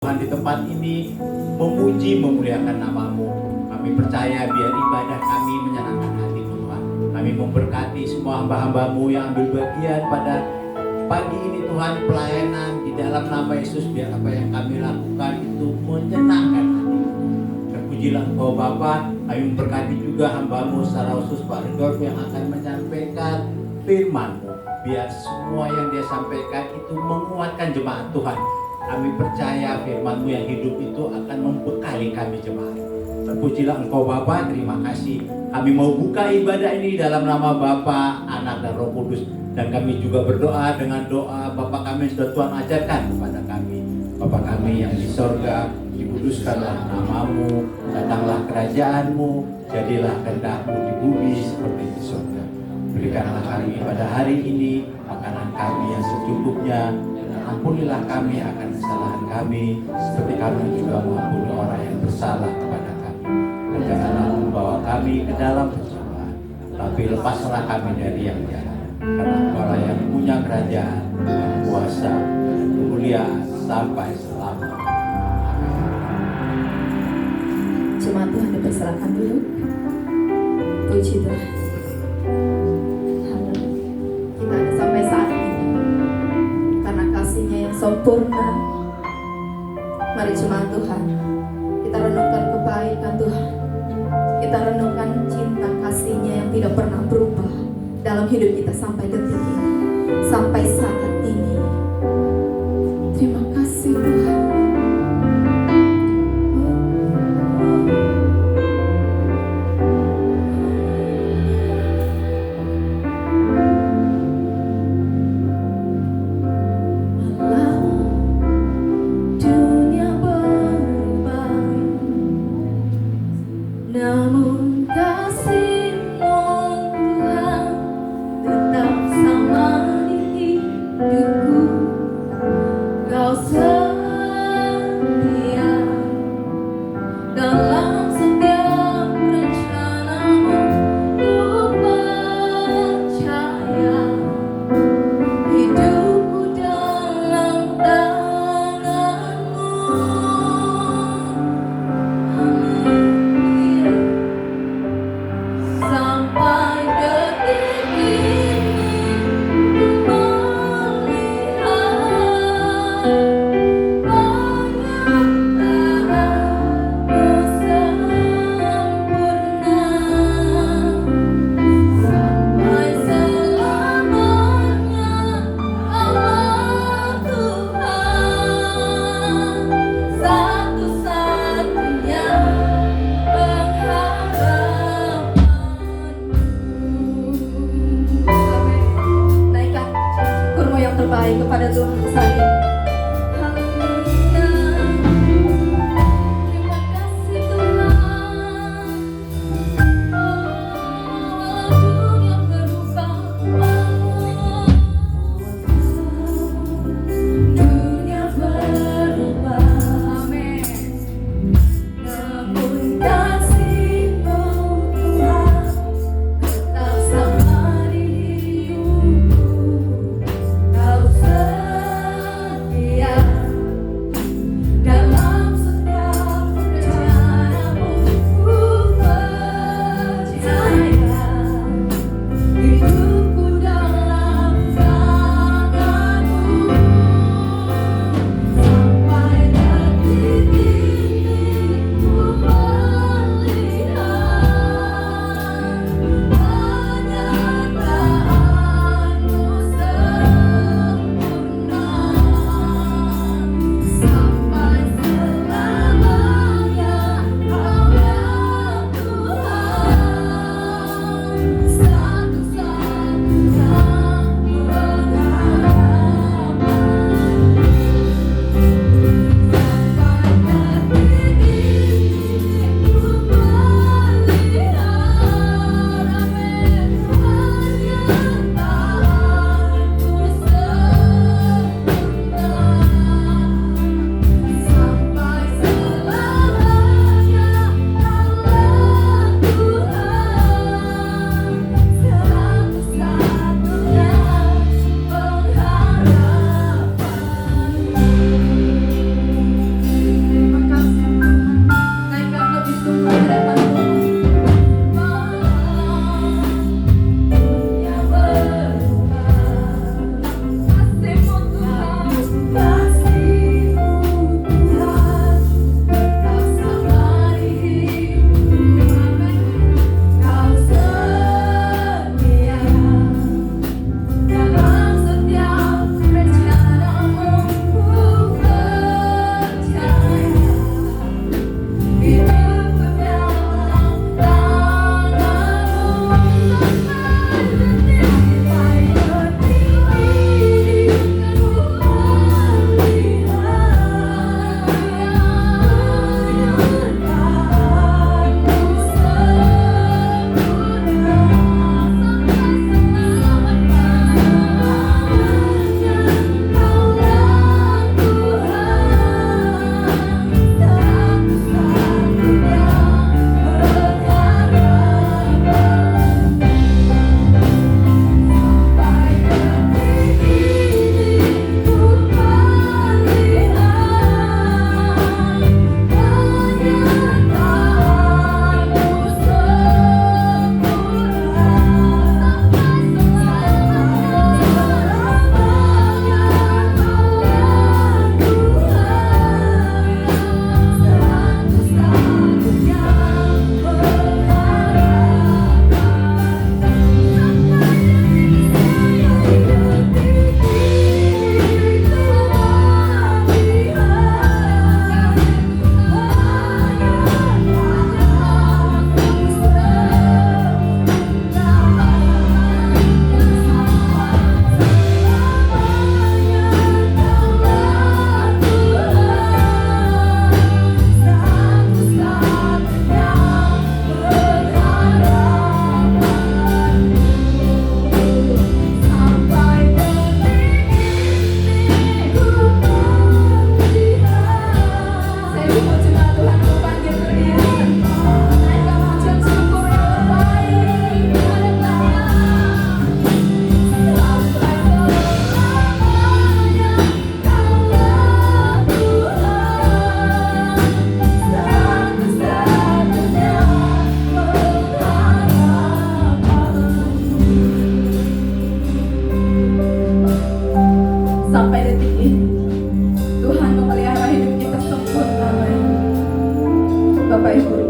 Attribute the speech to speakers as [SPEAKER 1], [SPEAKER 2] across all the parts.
[SPEAKER 1] Tuhan di tempat ini memuji memuliakan nama-Mu. Kami percaya biar ibadah kami menyenangkan hati-Mu Tuhan. Kami memberkati semua hamba-hamba-Mu yang ambil bagian pada pagi ini Tuhan, pelayanan di dalam nama Yesus. Biar apa yang kami lakukan itu menyenangkan hati-Mu. Terpujilah Engkau Bapa. Kami memberkati juga hamba-Mu secara khusus Pak Rudolf yang akan menyampaikan firman-Mu. Biar semua yang dia sampaikan itu menguatkan jemaat Tuhan. Kami percaya firman-Mu yang hidup itu akan membekali kami jemaat. Terpujilah Engkau Bapa, terima kasih. Kami mau buka ibadah ini dalam nama Bapa, Anak dan Roh Kudus. Dan kami juga berdoa dengan doa Bapa kami yang sudah Tuhan ajarkan kepada kami. Bapa kami yang di sorga, dikuduskanlah nama-Mu, datanglah kerajaan-Mu, jadilah kehendak-Mu di bumi seperti di sorga. Berikanlah kami pada hari ini makanan kami yang secukupnya. Ampunilah kami akan kesalahan kami, seperti kami juga mengampuni orang yang bersalah kepada kami. Dan janganlah membawa kami ke dalam pencobaan, tapi lepaslah kami dari yang jahat. Karena Engkau yang punya kerajaan, kuasa, dan kemuliaan sampai selamanya.
[SPEAKER 2] Jemaat Tuhan dipersilakan dulu. Puji Tuhan. Kita ada sampai saat ini karena kasih-Nya yang sempurna. Mari jemaat Tuhan, kita renungkan kebaikan Tuhan. Kita renungkan cinta kasih-Nya yang tidak pernah berubah dalam hidup kita sampai detik ini, sampai saat ini. Terima kasih Tuhan. Namun kasih-Mu Tuhan tetap sama di hidupku. Kau setia dalam setiap rencana-Mu. Ku percaya hidupku dalam tangan-Mu. Sampai detik ini ku melihat penyertaan-Mu sempurna. Sampai selamanya Allah Tuhan,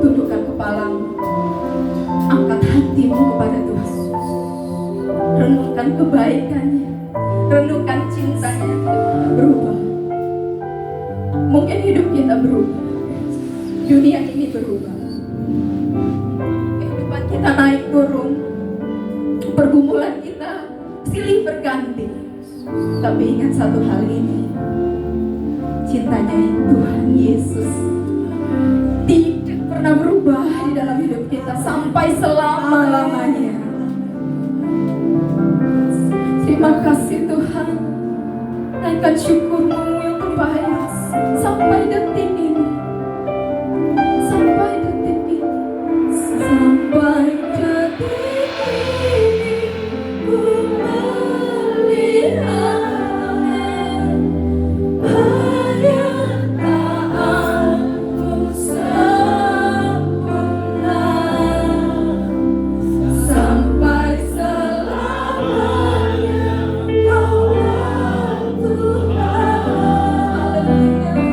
[SPEAKER 2] tundukkan kepalamu, angkat hatimu kepada Tuhan, renungkan kebaikannya, renungkan cintanya yang tidak pernah berubah. Mungkin hidup kita berubah, dunia ini berubah, kehidupan kita naik turun, pergumulan kita silih berganti. Tapi ingat satu hal ini, cintanya Tuhan Yesus tidak pernah berubah di dalam hidup kita sampai selama-lamanya. Terima kasih Tuhan, naikkan syukurmu yang terbaik sampai detik ini, sampai detik ini, sampai detik ini ku melihat penyertaanmu sempurna sampai selamanya. Kau Tuhan, haleluya.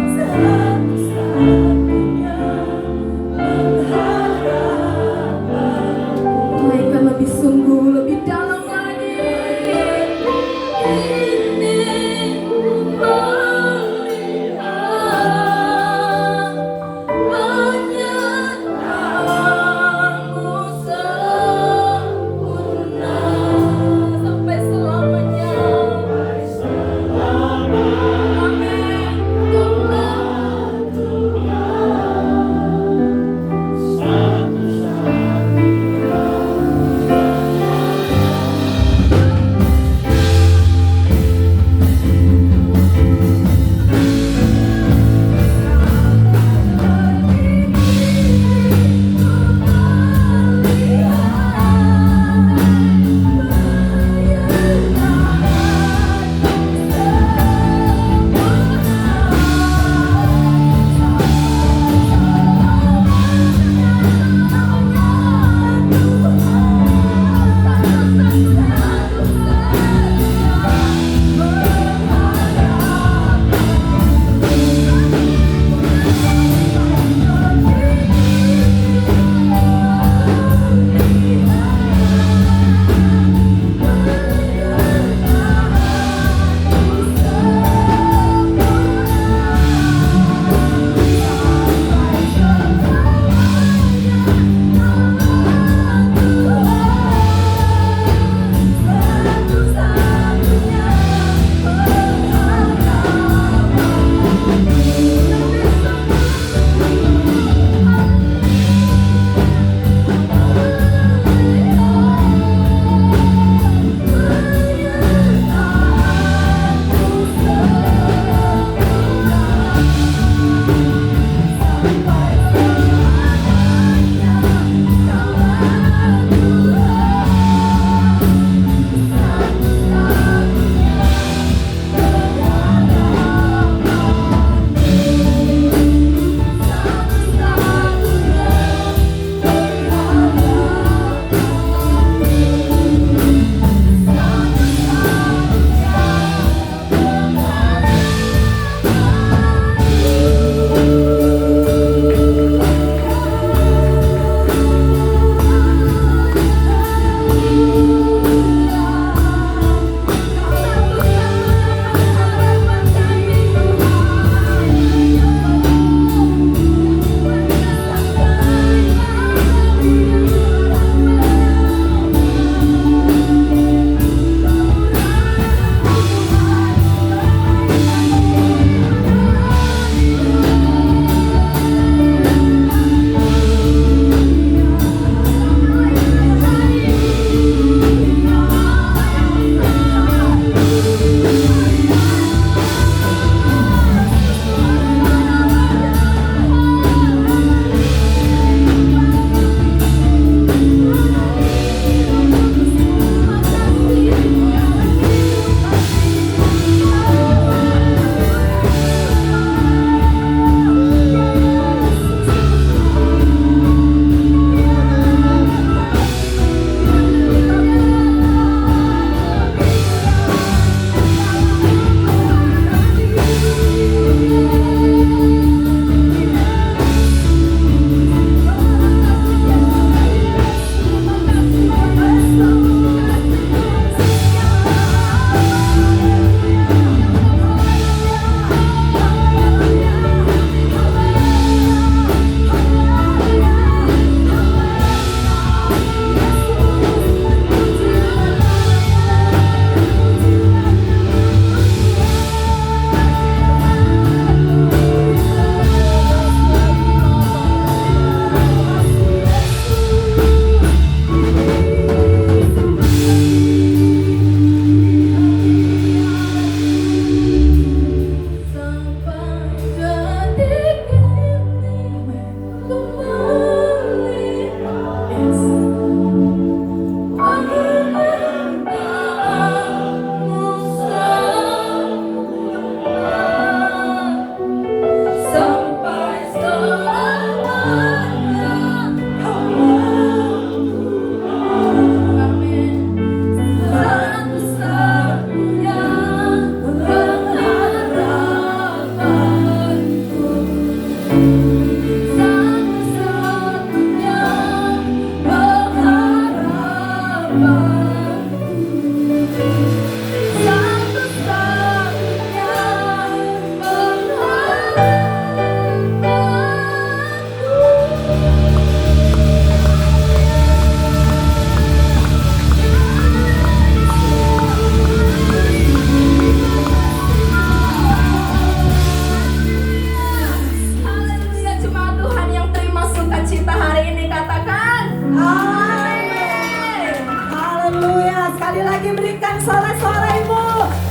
[SPEAKER 3] sorak-sorai Ibu.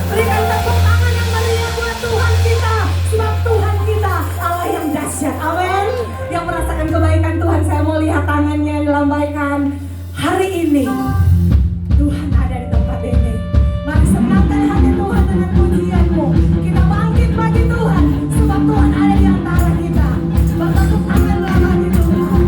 [SPEAKER 3] Berikan tepuk tangan yang meriah buat Tuhan kita. Sebab Tuhan kita Allah yang dahsyat. Amin. Yang merasakan kebaikan Tuhan, saya mau lihat tangannya dilambaikan. Hari ini Tuhan ada di tempat ini. Mari senangkan hati Tuhan dengan pujianmu. Kita bangkit bagi Tuhan, sebab Tuhan ada di antara kita. Bertepuk tanganlah bagi Tuhan.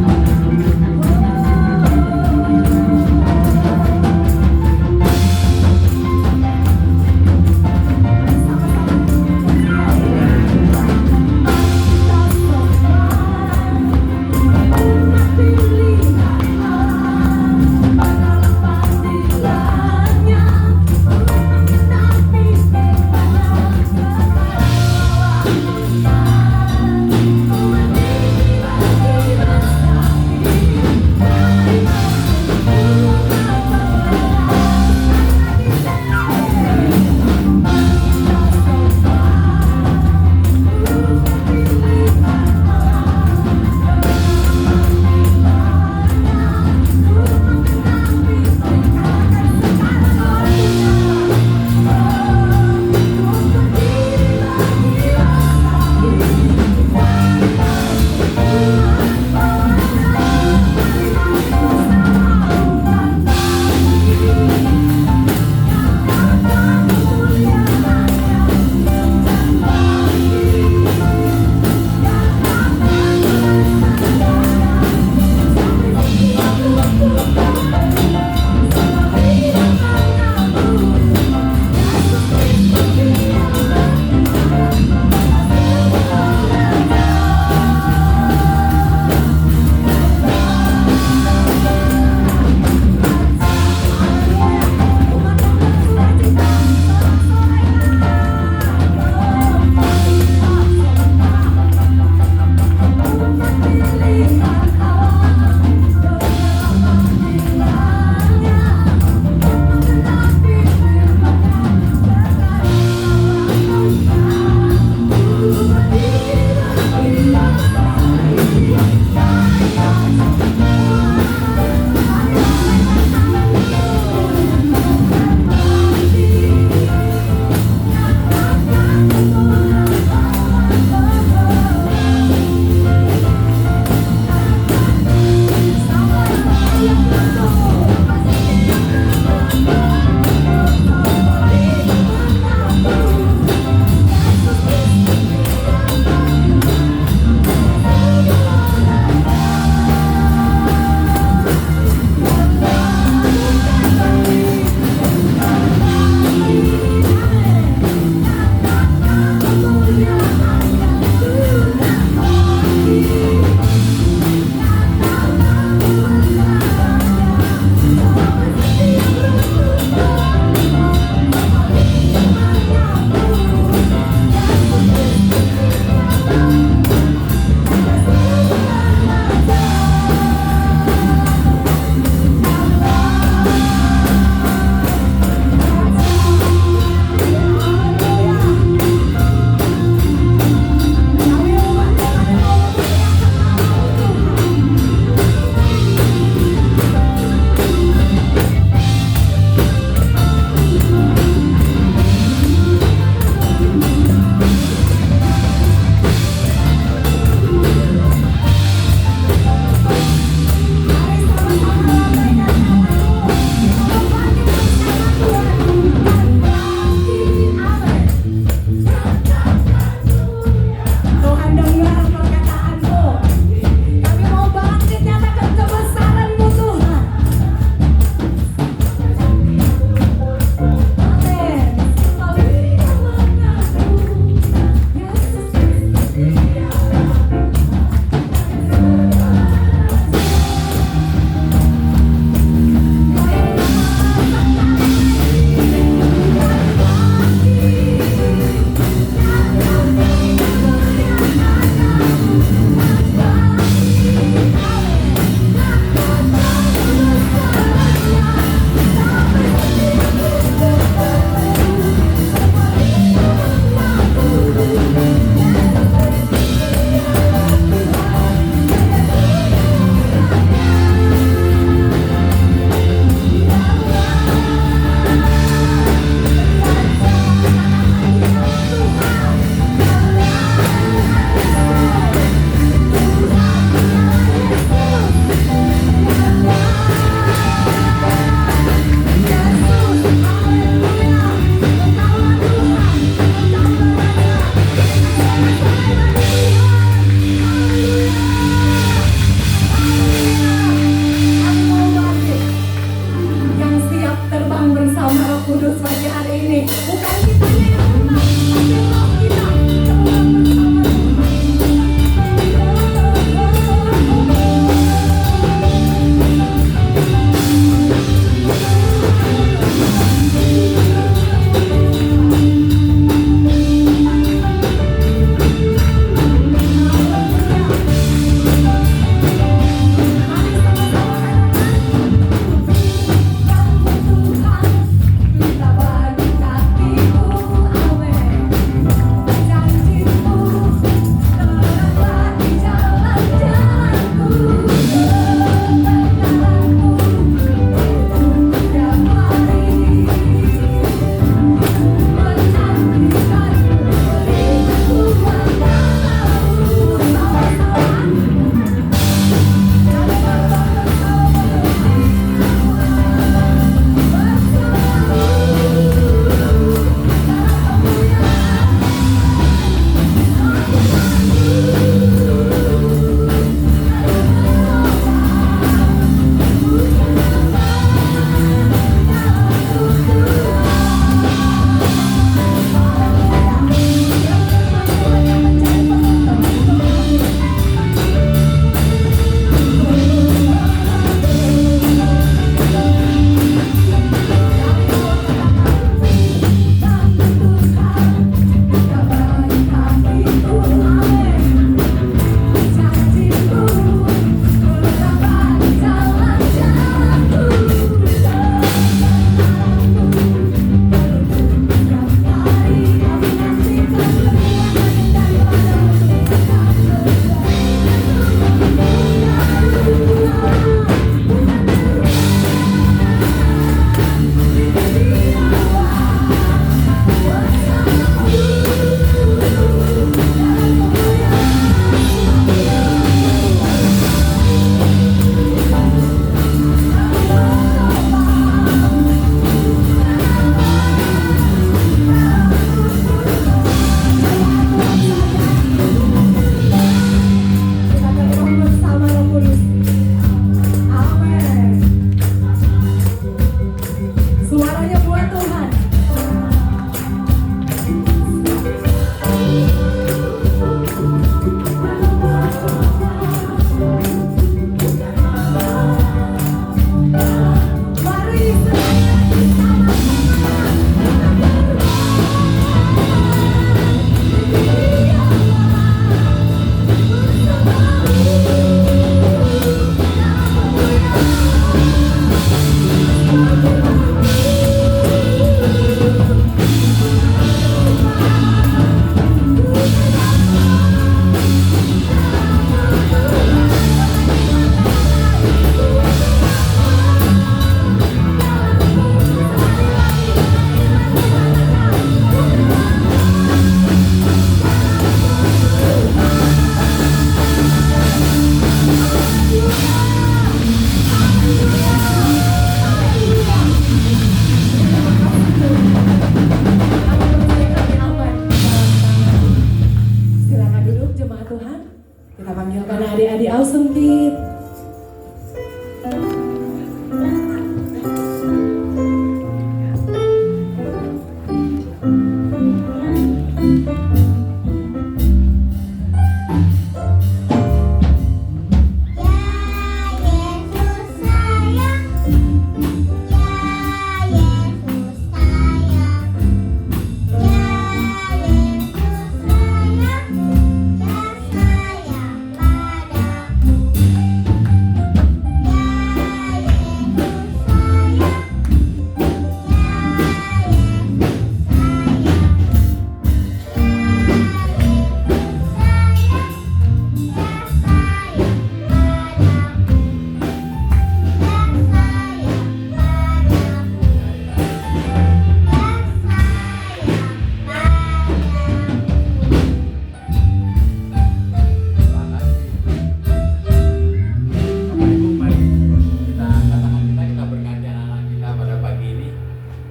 [SPEAKER 3] Kita panggilkan adik-adik Awesome Kid.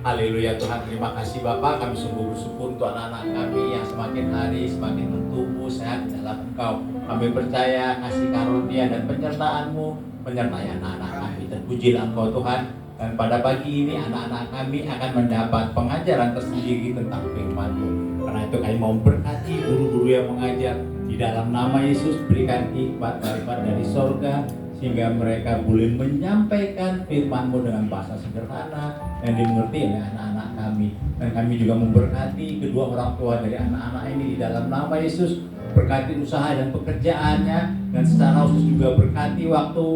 [SPEAKER 1] Haleluya Tuhan, terima kasih Bapak. Kami sungguh bersyukur untuk anak-anak kami yang semakin hari semakin bertumbuh sehat dalam Engkau. Kami percaya kasih karunia dan penyertaan-Mu menyertai anak-anak kami. Terpujilah Engkau Tuhan. Dan pada pagi ini anak-anak kami akan mendapat pengajaran tersendiri tentang firman-Mu. Karena itu kami mau berkati guru-guru yang mengajar. Di dalam nama Yesus berikan hikmat dari sorga, sehingga mereka boleh menyampaikan firman-Mu dengan bahasa sederhana dan dimengerti oleh anak-anak kami. Dan kami juga memberkati kedua orang tua dari anak-anak ini di dalam nama Yesus. Berkati usaha dan pekerjaannya, dan secara khusus juga berkati waktu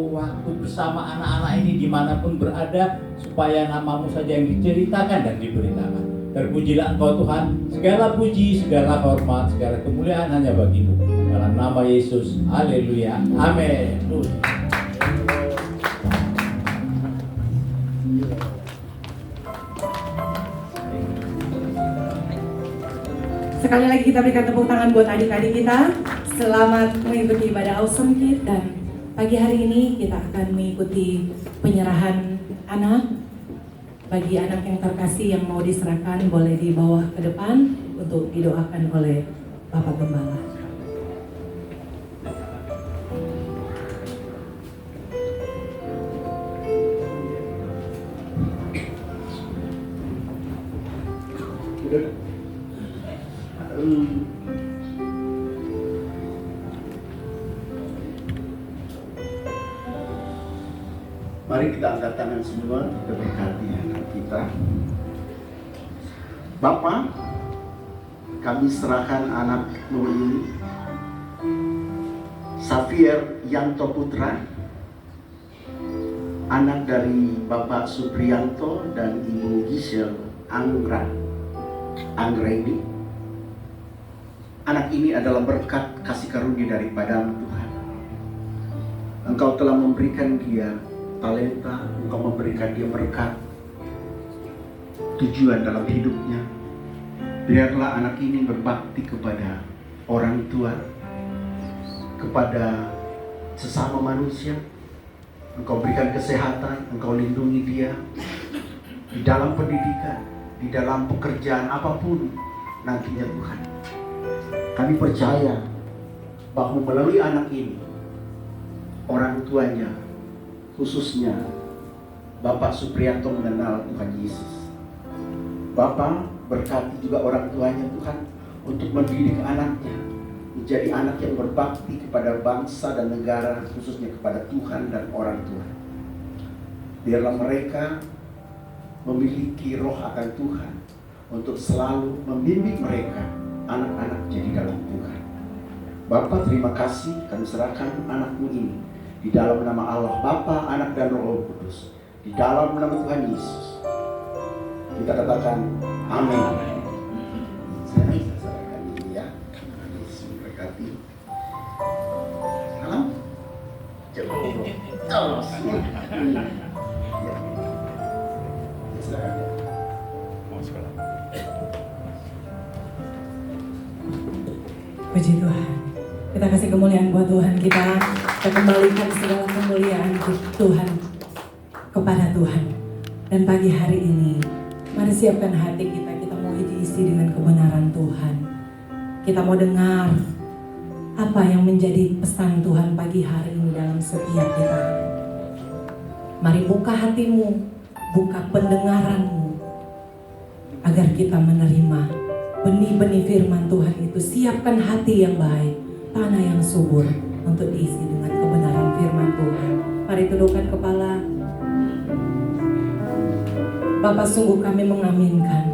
[SPEAKER 1] bersama anak-anak ini dimanapun berada, supaya nama-Mu saja yang diceritakan dan diberitakan. Terpujilah Engkau Tuhan, segala puji, segala hormat, segala kemuliaan hanya bagi-Mu. Dalam nama Yesus, haleluya, amin.
[SPEAKER 3] Sekali lagi kita berikan tepuk tangan buat adik-adik kita. Selamat mengikuti ibadah Awesome Kid. Dan pagi hari ini kita akan mengikuti penyerahan anak. Bagi anak yang terkasih yang mau diserahkan, boleh dibawa ke depan untuk didoakan oleh Bapak Gembala.
[SPEAKER 4] Mari kita angkat tangan semua, kita berkati anak kita. Bapa, kami serahkan anak-Mu ini, Xavier Yanto Putra, anak dari Bapak Supriyanto dan Ibu Giselle Anggraini. Anak ini adalah berkat kasih karunia daripada-Mu Tuhan. Engkau telah memberikan dia talenta, Engkau memberikan dia berkat, tujuan dalam hidupnya. Biarlah anak ini berbakti kepada orang tua, kepada sesama manusia. Engkau berikan kesehatan, Engkau lindungi dia di dalam pendidikan, di dalam pekerjaan apapun nantinya Tuhan. Kami percaya bahwa melalui anak ini, orang tuanya, khususnya Bapak Supriyanto, mengenal Tuhan Yesus. Bapak berkati juga orang tuanya Tuhan untuk mendidik anaknya menjadi anak yang berbakti kepada bangsa dan negara, khususnya kepada Tuhan dan orang tua. Biarlah mereka memiliki roh akan Tuhan untuk selalu membimbing mereka, anak-anaknya di dalam Tuhan. Bapak, terima kasih, kami serahkan anak-Mu ini di dalam nama Allah Bapa, Anak dan Roh Kudus, di dalam nama Tuhan Yesus. Kita katakan amin. Saya serahkan ini ya. Yesus memberkati. Salam. Coba terus. Silakan ya.
[SPEAKER 3] Puji Tuhan. Kita kasih kemuliaan buat Tuhan kita. Kita kembalikan segala kemuliaan Tuhan kepada Tuhan. Dan pagi hari ini, mari siapkan hati kita. Kita mau diisi dengan kebenaran Tuhan. Kita mau dengar Apa yang menjadi pesan Tuhan pagi hari ini dalam setiap kita? Mari buka hatimu, buka pendengaranmu, agar kita menerima benih-benih firman Tuhan itu. Siapkan hati yang baik, tanah yang subur untuk diisi dengan kebenaran firman Tuhan. Mari tundukkan kepala. Bapa, sungguh kami mengaminkan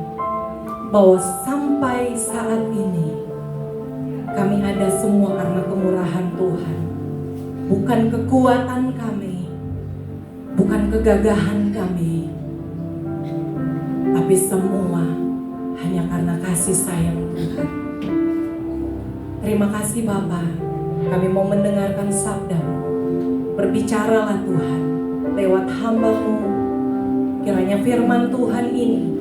[SPEAKER 3] bahwa sampai saat ini kami ada semua karena kemurahan Tuhan. Bukan kekuatan kami, bukan kegagahan kami, tapi semua hanya karena kasih sayang Tuhan. Terima kasih Bapa, kami mau mendengarkan sabda-Mu. Berbicaralah Tuhan lewat hamba-Mu. Kiranya firman Tuhan ini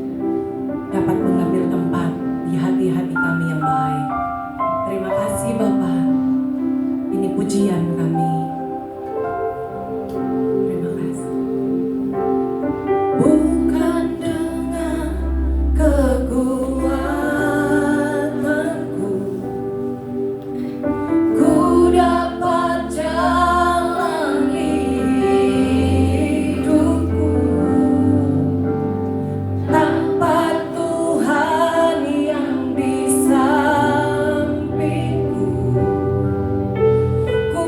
[SPEAKER 3] dapat mengambil tempat di hati-hati kami yang baik. Terima kasih Bapa, ini pujian kami. Terima kasih. Bukan dengan kekuatanku ku dapat jalani hidupku, tanpa Tuhan yang di sampingku. Ku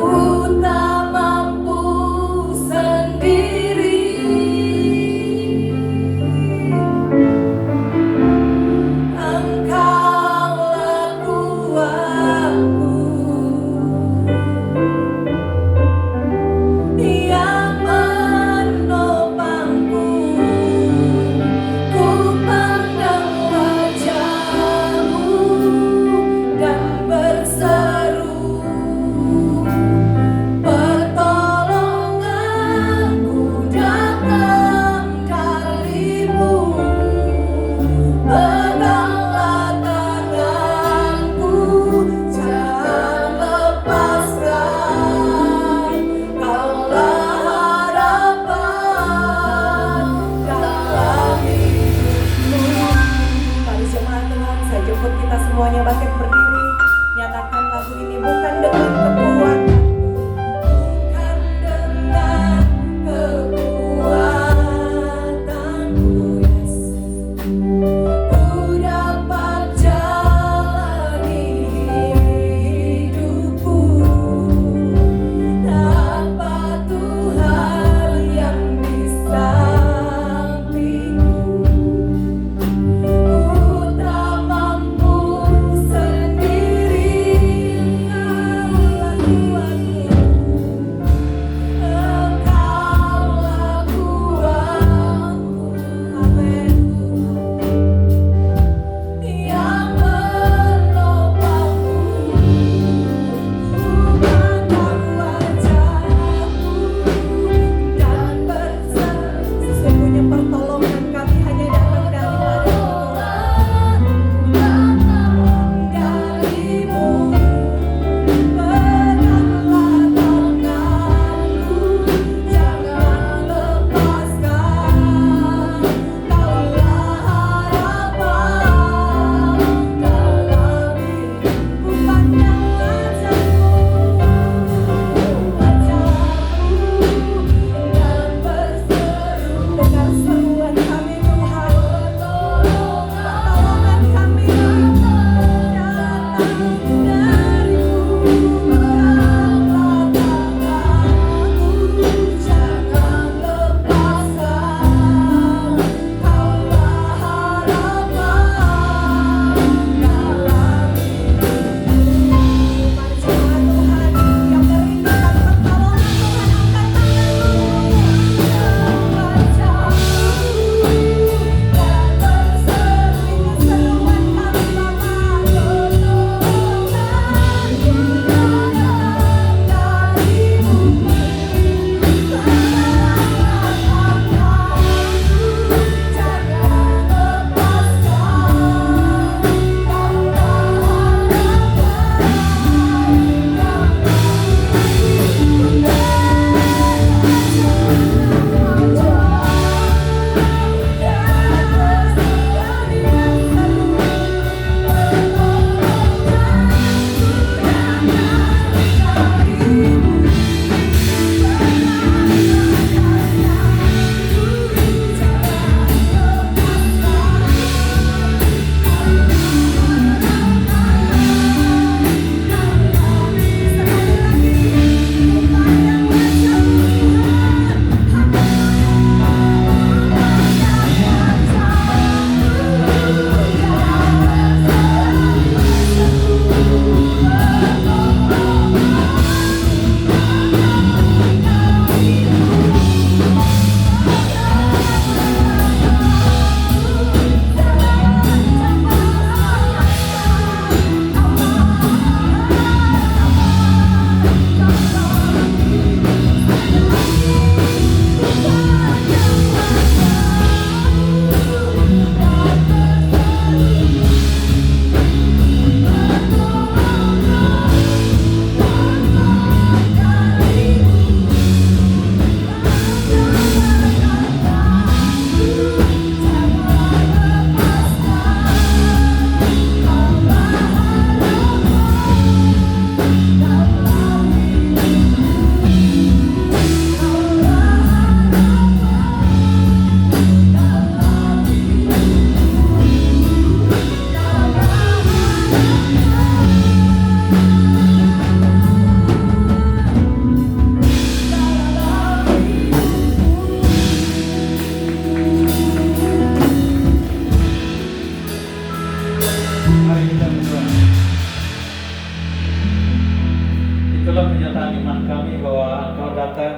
[SPEAKER 5] pernyataan iman kami bahwa Engkau datang,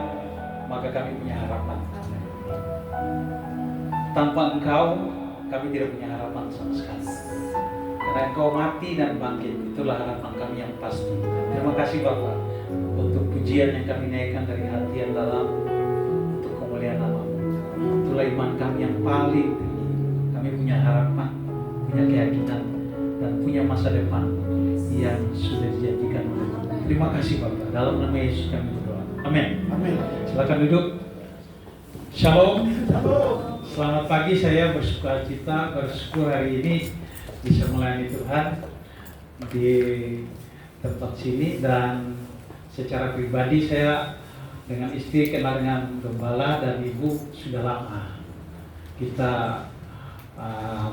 [SPEAKER 5] maka kami punya harapan. Tanpa Engkau, kami tidak punya harapan sama sekali. Karena Engkau mati dan bangkit, itulah harapan kami yang pasti. Terima kasih Bapak untuk pujian yang kami naikkan dari hati yang dalam untuk kemuliaan nama-Mu. Itulah iman kami yang paling tinggi. Kami punya harapan, punya keyakinan, dan punya masa depan yang sudah dijanjikan oleh Tuhan. Terima kasih Bapak. Dalam nama Yesus kami berdoa. Amin.
[SPEAKER 4] Amin.
[SPEAKER 5] Silakan duduk. Shalom. Selamat pagi, saya bersyukur hari ini bisa melayani Tuhan di tempat sini, dan secara pribadi saya dengan istri kenal dengan Gembala dan Ibu sudah lama. Kita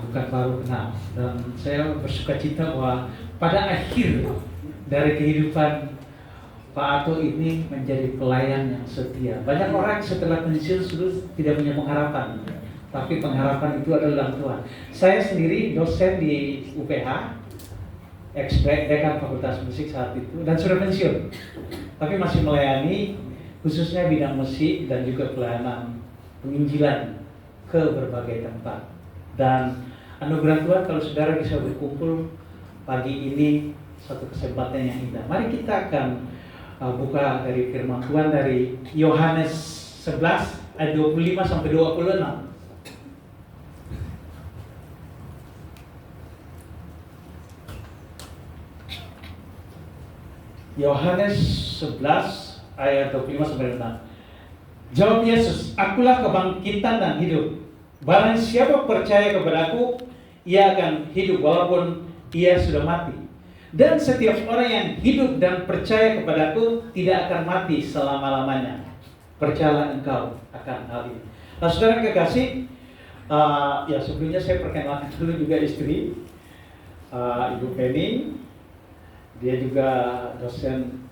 [SPEAKER 5] bukan baru kenal, dan saya bersukacita bahwa pada akhir dari kehidupan Pak Ato ini menjadi pelayan yang setia. Banyak orang setelah pensiun sudah tidak punya pengharapan, tapi pengharapan itu adalah dalam Tuhan. Saya sendiri dosen di UPH, ex-dekan Fakultas Musik saat itu, dan sudah pensiun, tapi masih melayani khususnya bidang musik dan juga pelayanan penginjilan ke berbagai tempat. Dan anugerah Tuhan kalau saudara bisa berkumpul pagi ini, satu kesempatan yang indah. Mari kita akan buka dari firman Tuhan dari Yohanes 11 ayat 25 sampai 26. Yohanes 11 ayat 25 sampai 26. Jawab Yesus, "Akulah kebangkitan dan hidup. Barang siapa percaya kepadaku, ia akan hidup walaupun ia sudah mati. Dan setiap orang yang hidup dan percaya kepadaku tidak akan mati selama-lamanya. Percayalah engkau akan hal ini." Nah, saudara kekasih, ya sebelumnya saya perkenalkan dulu juga istri, Ibu Penny. Dia juga dosen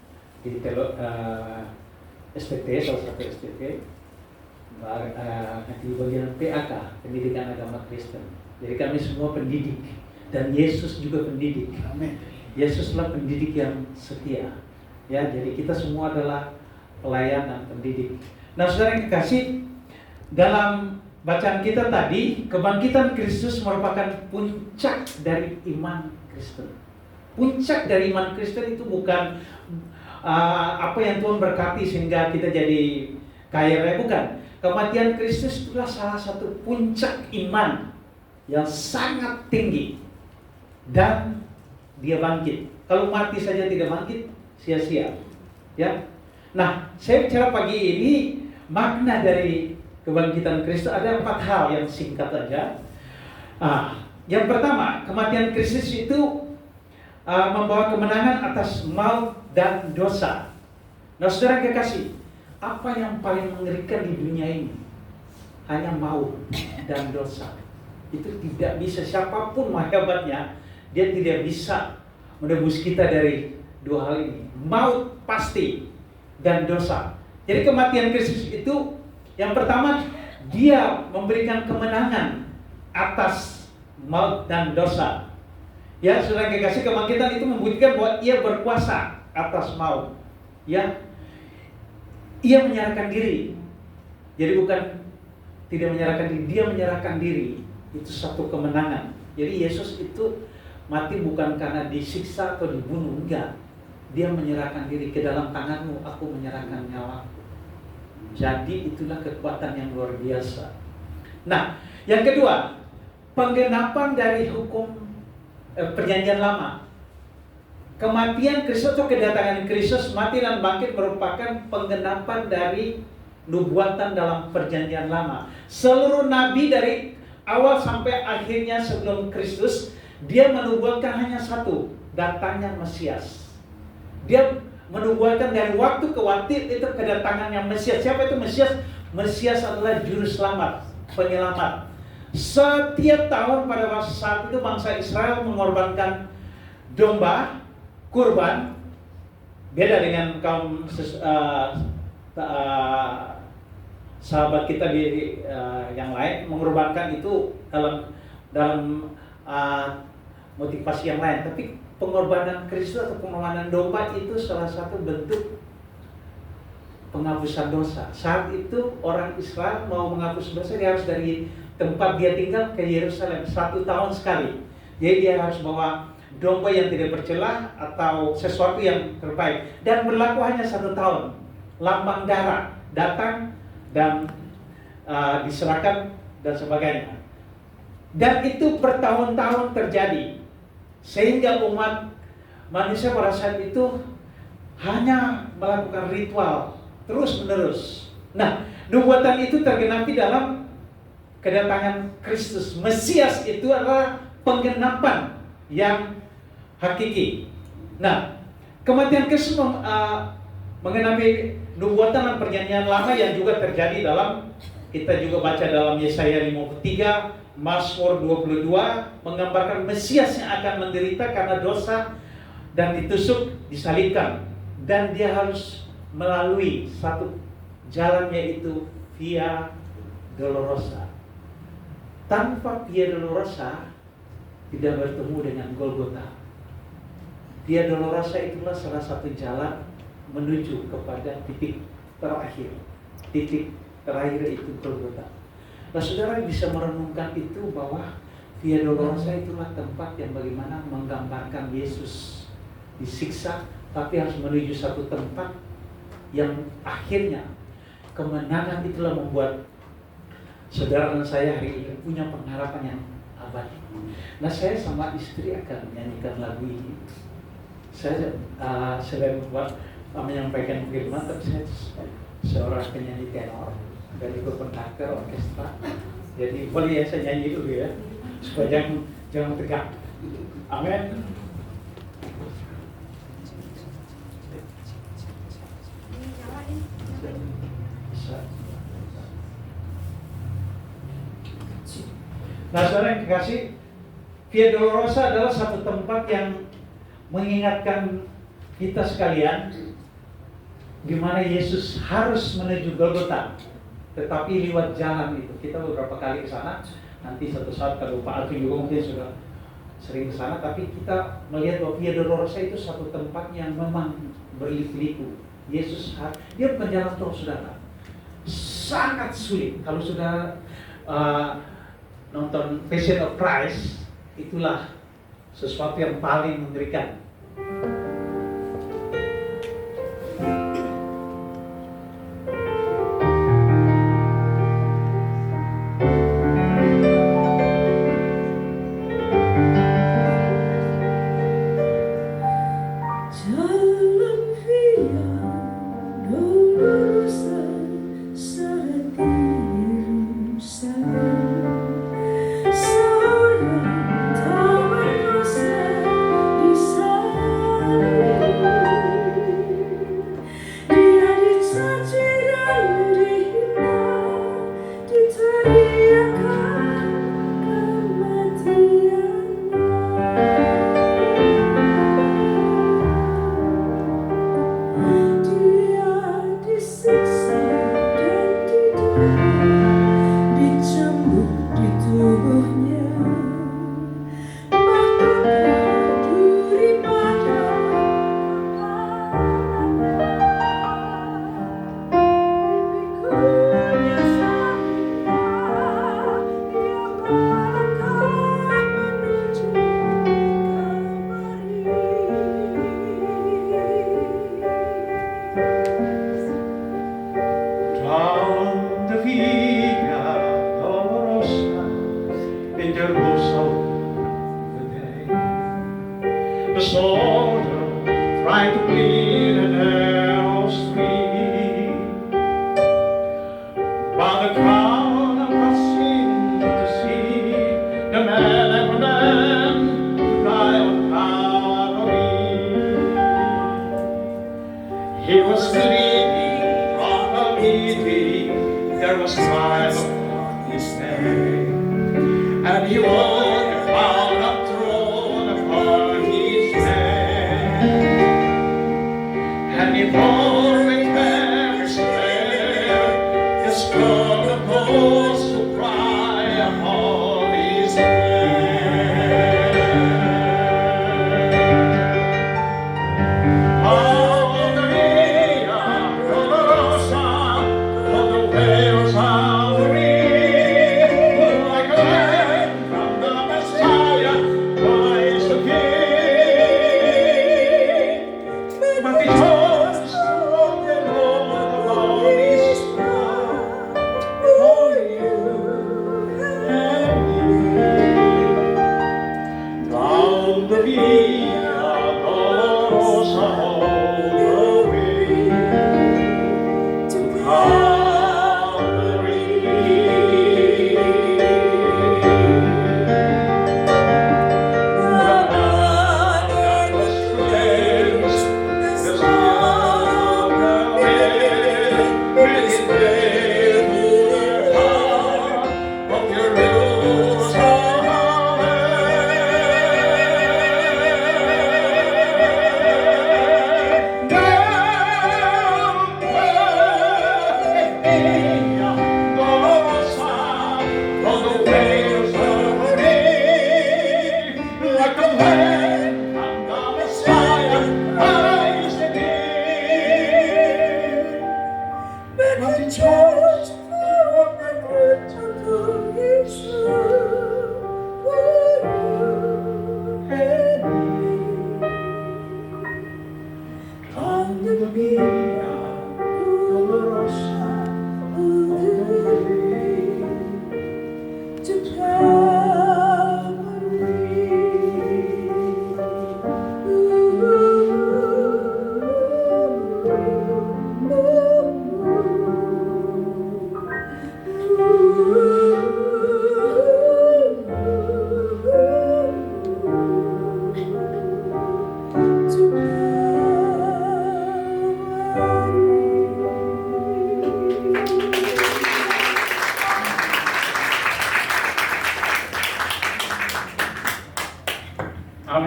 [SPEAKER 5] di STT, salah satu STT, di bagian PAK, Pendidikan Agama Kristen. Jadi kami semua pendidik, dan Yesus juga pendidik.
[SPEAKER 4] Amin.
[SPEAKER 5] Yesuslah pendidik yang setia. Ya, jadi kita semua adalah pelayan dan pendidik. Nah, saudara yang kekasih, dalam bacaan kita tadi, kebangkitan Kristus merupakan puncak dari iman Kristen. Puncak dari iman Kristen itu bukan apa yang Tuhan berkati sehingga kita jadi kaya raya, bukan. Kematian Kristus itulah salah satu puncak iman yang sangat tinggi, dan dia bangkit. Kalau mati saja tidak bangkit, sia-sia. Ya. Nah, saya bicara pagi ini makna dari kebangkitan Kristus ada 4 hal yang singkat saja. Yang pertama, kematian Kristus itu membawa kemenangan atas maut dan dosa. Nah, saudara kekasih, apa yang paling mengerikan di dunia ini? Hanya maut dan dosa. Itu tidak bisa, siapapun hebatnya, dia tidak bisa menebus kita dari 2 hal ini. Maut pasti, dan dosa. Jadi kematian Kristus itu yang pertama, dia memberikan kemenangan atas maut dan dosa. Ya, saudara kekasih, kebangkitan itu membuktikan bahwa ia berkuasa atas maut. Ya, ia menyerahkan diri. Jadi bukan tidak menyerahkan diri, dia menyerahkan diri. Itu satu kemenangan. Jadi Yesus itu mati bukan karena disiksa atau dibunuh, enggak. Dia menyerahkan diri, ke dalam tanganmu aku menyerahkan nyawaku. Jadi itulah kekuatan yang luar biasa. Nah, yang kedua, penggenapan dari hukum perjanjian lama. Kematian Kristus atau kedatangan Kristus mati dan bangkit merupakan penggenapan dari nubuatan dalam perjanjian lama. Seluruh nabi dari awal sampai akhirnya sebelum Kristus, dia menubuatkan hanya satu, datangnya Mesias. Dia menubuatkan dari waktu ke waktu itu kedatangannya Mesias. Siapa itu Mesias? Mesias adalah juru selamat, penyelamat. Setiap tahun pada saat itu bangsa Israel mengorbankan domba, kurban. Beda dengan kaum sahabat kita di yang lain, mengorbankan itu dalam motivasi yang lain. Tapi pengorbanan Kristus atau pengorbanan domba itu salah satu bentuk penghapusan dosa. Saat itu orang Israel mau menghapus dosa, dia harus dari tempat dia tinggal ke Yerusalem 1 tahun sekali. Jadi dia harus bawa domba yang tidak bercela atau sesuatu yang terbaik, dan berlaku hanya 1 tahun. Lambang darah datang dan diserahkan dan sebagainya. Dan itu bertahun-tahun terjadi, sehingga umat manusia pada saat itu hanya melakukan ritual terus menerus. Nah, nubuatan itu tergenapi dalam kedatangan Kristus. Mesias itu adalah penggenapan yang hakiki. Nah, kematian Kristus mengenapi nubuatan dan perjanjian lama yang juga terjadi dalam, kita juga baca dalam Yesaya 53, Mazmur 22 menggambarkan Mesias yang akan menderita karena dosa dan ditusuk, disalibkan, dan dia harus melalui satu jalan, yaitu Via Dolorosa. Tanpa Via Dolorosa tidak bertemu dengan Golgota. Via Dolorosa itulah salah satu jalan menuju kepada titik terakhir. Titik terakhir itu Golgota. Nah, saudara bisa merenungkan itu, bahwa Via Dolorosa itulah tempat yang bagaimana menggambarkan Yesus disiksa, tapi harus menuju satu tempat yang akhirnya kemenangan. Itulah membuat saudara dan saya hari ini punya pengharapan yang abadi. Nah, saya sama istri akan menyanyikan lagu ini. Saya selain membuat menyampaikan firman, tapi saya seorang penyanyi tenor dari Copenhagen Orkestra. Jadi boleh ya saya nyanyi dulu ya, supaya jangan tegak. Amin. Nah, saudara yang dikasih, Via Dolorosa adalah satu tempat yang mengingatkan kita sekalian di mana Yesus harus menuju Golgota, tetapi lewat jalan itu. Kita beberapa kali ke sana. Nanti suatu saat kalau Pak Alvin juga mungkin sudah sering ke sana, tapi kita melihat bahwa Via Dolorosa itu satu tempat yang memang berliku-liku. Yesus dia bukan jalan terus, saudara. Sangat sulit. Kalau sudah nonton Passion of Christ, itulah sesuatu yang paling mengerikan.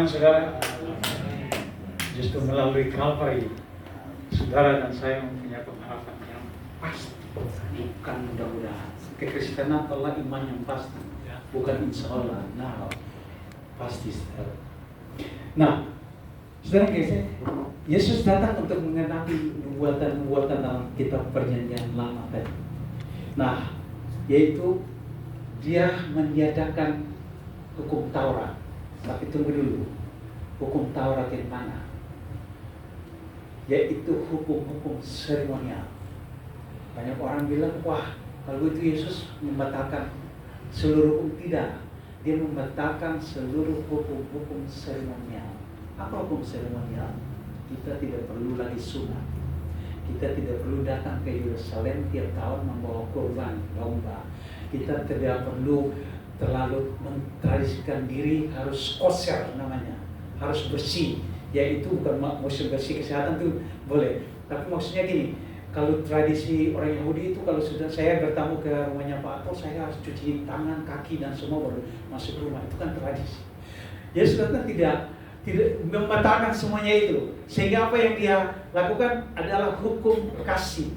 [SPEAKER 5] saudara? Justru melalui Kalvari, saudara dan saya mempunyai pengharapan yang pasti, bukan mudah-mudahan. Kekristenan adalah iman yang pasti, bukan insya Allah. Nah, pasti saudara. Nah, saudara Yesus datang untuk mengenapi nubuatan-nubuatan dalam kitab Perjanjian Lama tadi. Nah, yaitu dia meniadakan hukum Taurat. Tapi tunggu dulu, hukum Taurat yang mana? Yaitu hukum-hukum seremonial. Banyak orang bilang, wah, kalau itu Yesus membatalkan seluruh hukum. Tidak, dia membatalkan seluruh hukum-hukum seremonial. Apa hukum seremonial? Kita tidak perlu lagi sunat. Kita tidak perlu datang ke Yerusalem tiap tahun membawa kurban domba. Kita tidak perlu terlalu mentradisikan diri harus kosher namanya, harus bersih. Yaitu bukan maksud bersih kesehatan tuh boleh. Tapi maksudnya gini, kalau tradisi orang Yahudi itu kalau sudah saya bertamu ke rumahnya Pak Ato, saya harus cuci tangan, kaki dan semua baru masuk rumah. Itu kan tradisi. Yesus datang tidak membatalkan semuanya itu. Sehingga apa yang dia lakukan adalah hukum kasih.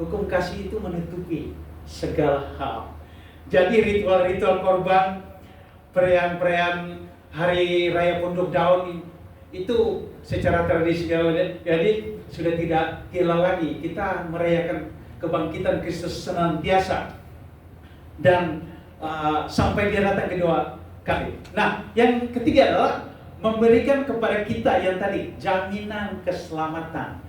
[SPEAKER 5] Hukum kasih itu menutupi segala hal. Jadi ritual-ritual korban, perayaan-perayaan hari raya pondok daun itu secara tradisional jadi sudah tidak hilang lagi. Kita merayakan kebangkitan Kristus senantiasa dan sampai dia datang kedua kali. Nah, yang ketiga adalah memberikan kepada kita yang tadi jaminan keselamatan.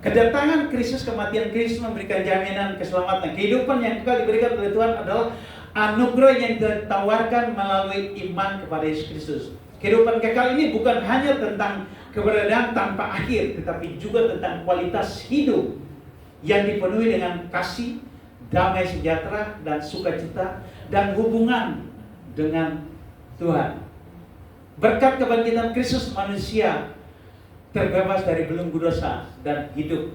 [SPEAKER 5] Kedatangan Kristus, kematian Kristus memberikan jaminan keselamatan. Kehidupan yang kekal diberikan oleh Tuhan adalah anugerah yang ditawarkan melalui iman kepada Yesus Kristus. Kehidupan kekal ini bukan hanya tentang keberadaan tanpa akhir, tetapi juga tentang kualitas hidup yang dipenuhi dengan kasih, damai sejahtera, dan sukacita, dan hubungan dengan Tuhan. Berkat kebangkitan Kristus, manusia terbebas dari belenggu dosa dan hidup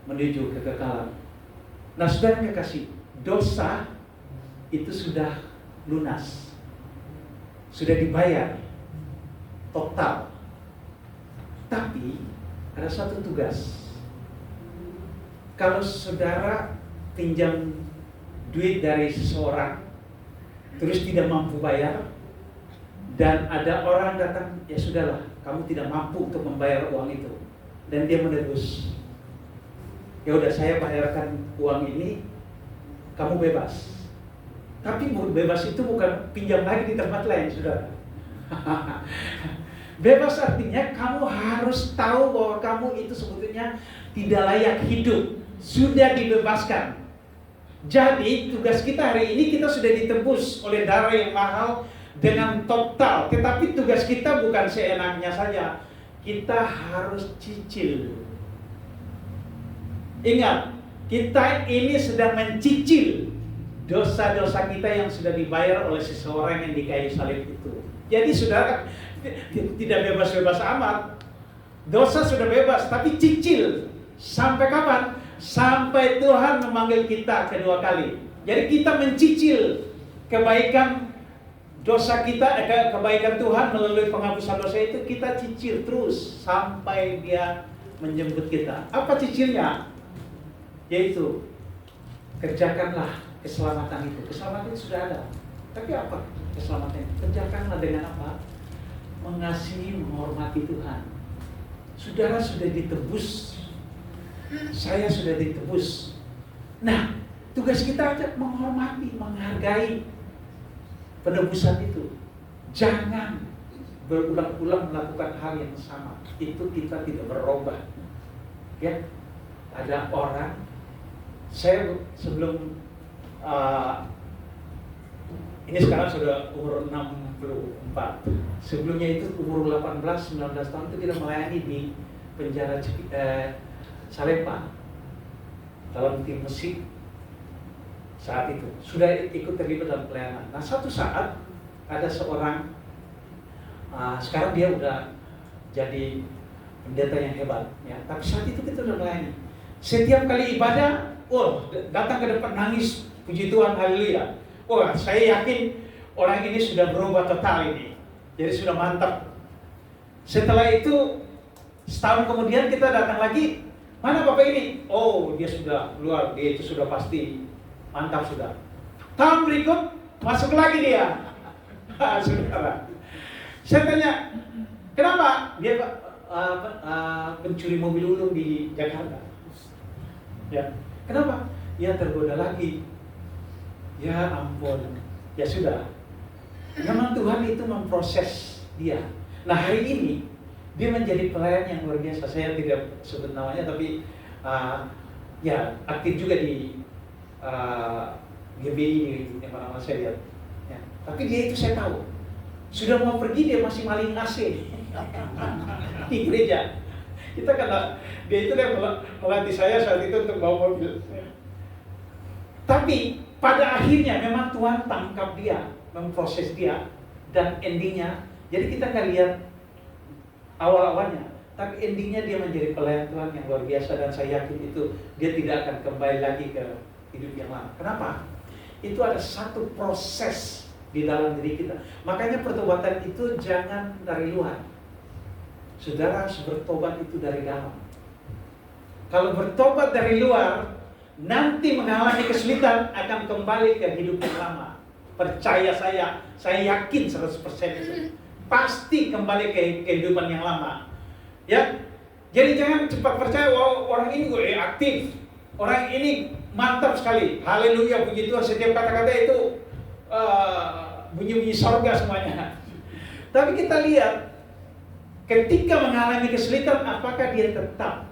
[SPEAKER 5] menuju kekekalan. Nah, saudara kekasih, dosa itu sudah lunas, sudah dibayar total. Tapi ada satu tugas. Kalau saudara pinjam duit dari seseorang terus tidak mampu bayar, dan ada orang datang, ya sudahlah, kamu tidak mampu untuk membayar uang itu, dan dia menebus. Ya udah, saya bayarkan uang ini, kamu bebas. Tapi bebas itu bukan pinjam lagi di tempat lain, saudara. Bebas artinya kamu harus tahu bahwa kamu itu sebetulnya tidak layak hidup, sudah dibebaskan. Jadi tugas kita hari ini, kita sudah ditebus oleh darah yang mahal dengan total. Tetapi tugas kita bukan seenaknya saja, kita harus cicil. Ingat, kita ini sedang mencicil dosa-dosa kita yang sudah dibayar oleh seseorang yang di kayu salib itu. Jadi saudara tidak bebas-bebas amat. Dosa sudah bebas, tapi cicil. Sampai kapan? Sampai Tuhan memanggil kita kedua kali. Jadi kita mencicil kebaikan dosa kita, kebaikan Tuhan melalui penghapusan dosa itu, kita cicil terus sampai dia menjemput kita. Apa cicilnya? Yaitu kerjakanlah keselamatan itu. Keselamatan itu sudah ada. Tapi apa keselamatan itu? Kerjakanlah dengan apa? Mengasihi, menghormati Tuhan. Saudara sudah ditebus. Saya sudah ditebus. Nah, tugas kita aja menghormati, menghargai penebusan itu. Jangan berulang-ulang melakukan hal yang sama. Itu kita tidak berubah. Ya, ada orang, saya sebelum ini sekarang sudah umur 64. Sebelumnya itu umur 18-19 tahun itu kita melayani di penjara Salemba dalam tim musik. Saat itu sudah ikut terlibat dalam pelayanan. Nah, satu saat ada seorang, sekarang dia udah jadi pendeta yang hebat, ya. Tapi saat itu kita udah melayani. Setiap kali ibadah, datang ke depan nangis, puji Tuhan, haleluya. Saya yakin orang ini sudah berubah total ini. Jadi sudah mantap. Setelah itu setahun kemudian kita datang lagi, mana Bapak ini? Oh, dia sudah keluar, dia itu sudah pasti mantap sudah. Tahun berikut masuk lagi dia. Saudara, saya tanya, kenapa? Dia pencuri mobil ulung di Jakarta. Ya, kenapa? Ya tergoda lagi. Ya ampun, ya sudah. Memang Tuhan itu memproses dia. Nah hari ini dia menjadi pelayan yang luar biasa. Saya tidak sebut namanya, tapi ya aktif juga di GBI di mana-mana saya lihat. Ya. Tapi dia itu saya tahu sudah mau pergi dia masih maling AC di gereja. Kita kena dia itu yang melatih saya saat itu untuk bawa mobil. Tapi pada akhirnya memang Tuhan tangkap dia, memproses dia, dan endingnya. Jadi kita nggak lihat awal-awalnya, tapi endingnya dia menjadi pelayan Tuhan yang luar biasa, dan saya yakin itu dia tidak akan kembali lagi ke hidup yang lama. Kenapa? Itu ada satu proses di dalam diri kita. Makanya pertobatan itu jangan dari luar. Saudara harus bertobat itu dari dalam. Kalau bertobat dari luar, nanti mengalami kesulitan akan kembali ke hidup yang lama. Percaya saya yakin 100% itu. Pasti kembali ke kehidupan yang lama. Ya, jadi jangan cepat percaya, wow, orang ini gue aktif, orang ini mantap sekali, haleluya, puji Tuhan, setiap kata-kata itu bunyi-bunyi sorga semuanya. Tapi kita lihat, ketika mengalami kesulitan, apakah dia tetap?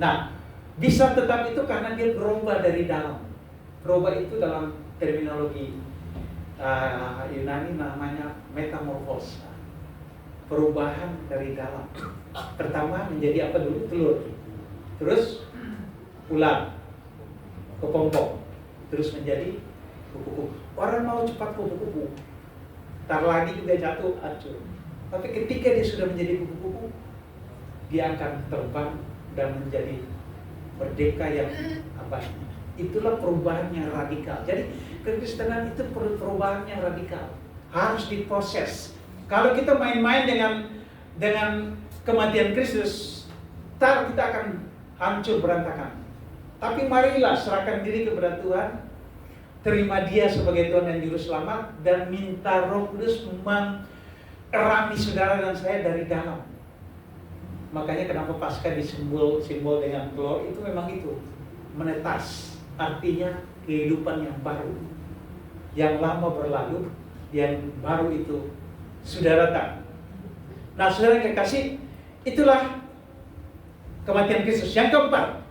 [SPEAKER 5] Nah, bisa tetap itu karena dia berubah dari dalam. Berubah itu dalam terminologi Yunani namanya metamorfos. Perubahan dari dalam. Pertama menjadi apa dulu? Telur. Terus ulang, kepompong. Terus menjadi kupu-kupu. Orang mau cepat kupu-kupu, tar lagi juga jatuh, hancur. Tapi ketika dia sudah menjadi kupu-kupu, dia akan terbang dan menjadi merdeka yang abadi. Itulah perubahan yang radikal. Jadi kekristenan itu perubahan yang radikal, harus diproses. Kalau kita main-main dengan kematian Kristus, tar kita akan hancur berantakan. Tapi marilah serahkan diri kepada Tuhan, terima Dia sebagai Tuhan dan Juru Selamat, dan minta Roh Kudus mengerami saudara dan saya dari dalam. Makanya kenapa Paskah disimbol dengan telur itu memang itu, menetas, artinya kehidupan yang baru. Yang lama berlalu, yang baru itu sudah datang. Nah, saudara yang kekasih, itulah kematian Kristus. Yang keempat,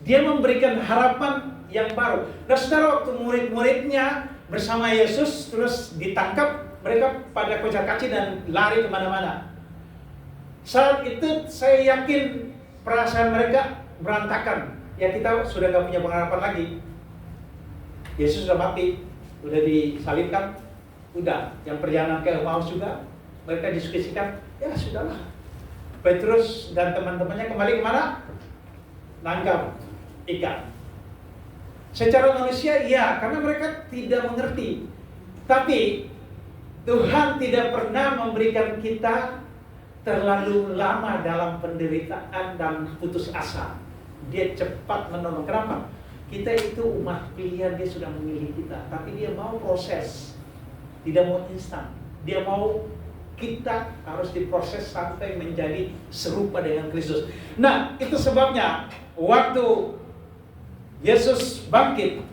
[SPEAKER 5] Dia memberikan harapan yang baru. Nah, saudara, waktu murid-muridnya bersama Yesus terus ditangkap, mereka pada kocar-kacir dan lari kemana-mana. Saat itu saya yakin perasaan mereka berantakan. Ya, kita sudah gak punya pengharapan lagi. Yesus sudah mati, udah disalibkan, udah. Yang perjalanan ke Emmaus juga, mereka diskusikan, ya sudahlah. Petrus dan teman-temannya kembali kemana? Nangkap ikan. Secara manusia, ya, karena mereka tidak mengerti. Tapi Tuhan tidak pernah memberikan kita terlalu lama dalam penderitaan dan putus asa. Dia cepat menolong. Kenapa? Kita itu umat pilihan, Dia sudah memilih kita. Tapi Dia mau proses, tidak mau instan. Dia mau kita harus diproses sampai menjadi serupa dengan Kristus. Nah, itu sebabnya waktu Yesus bangkit,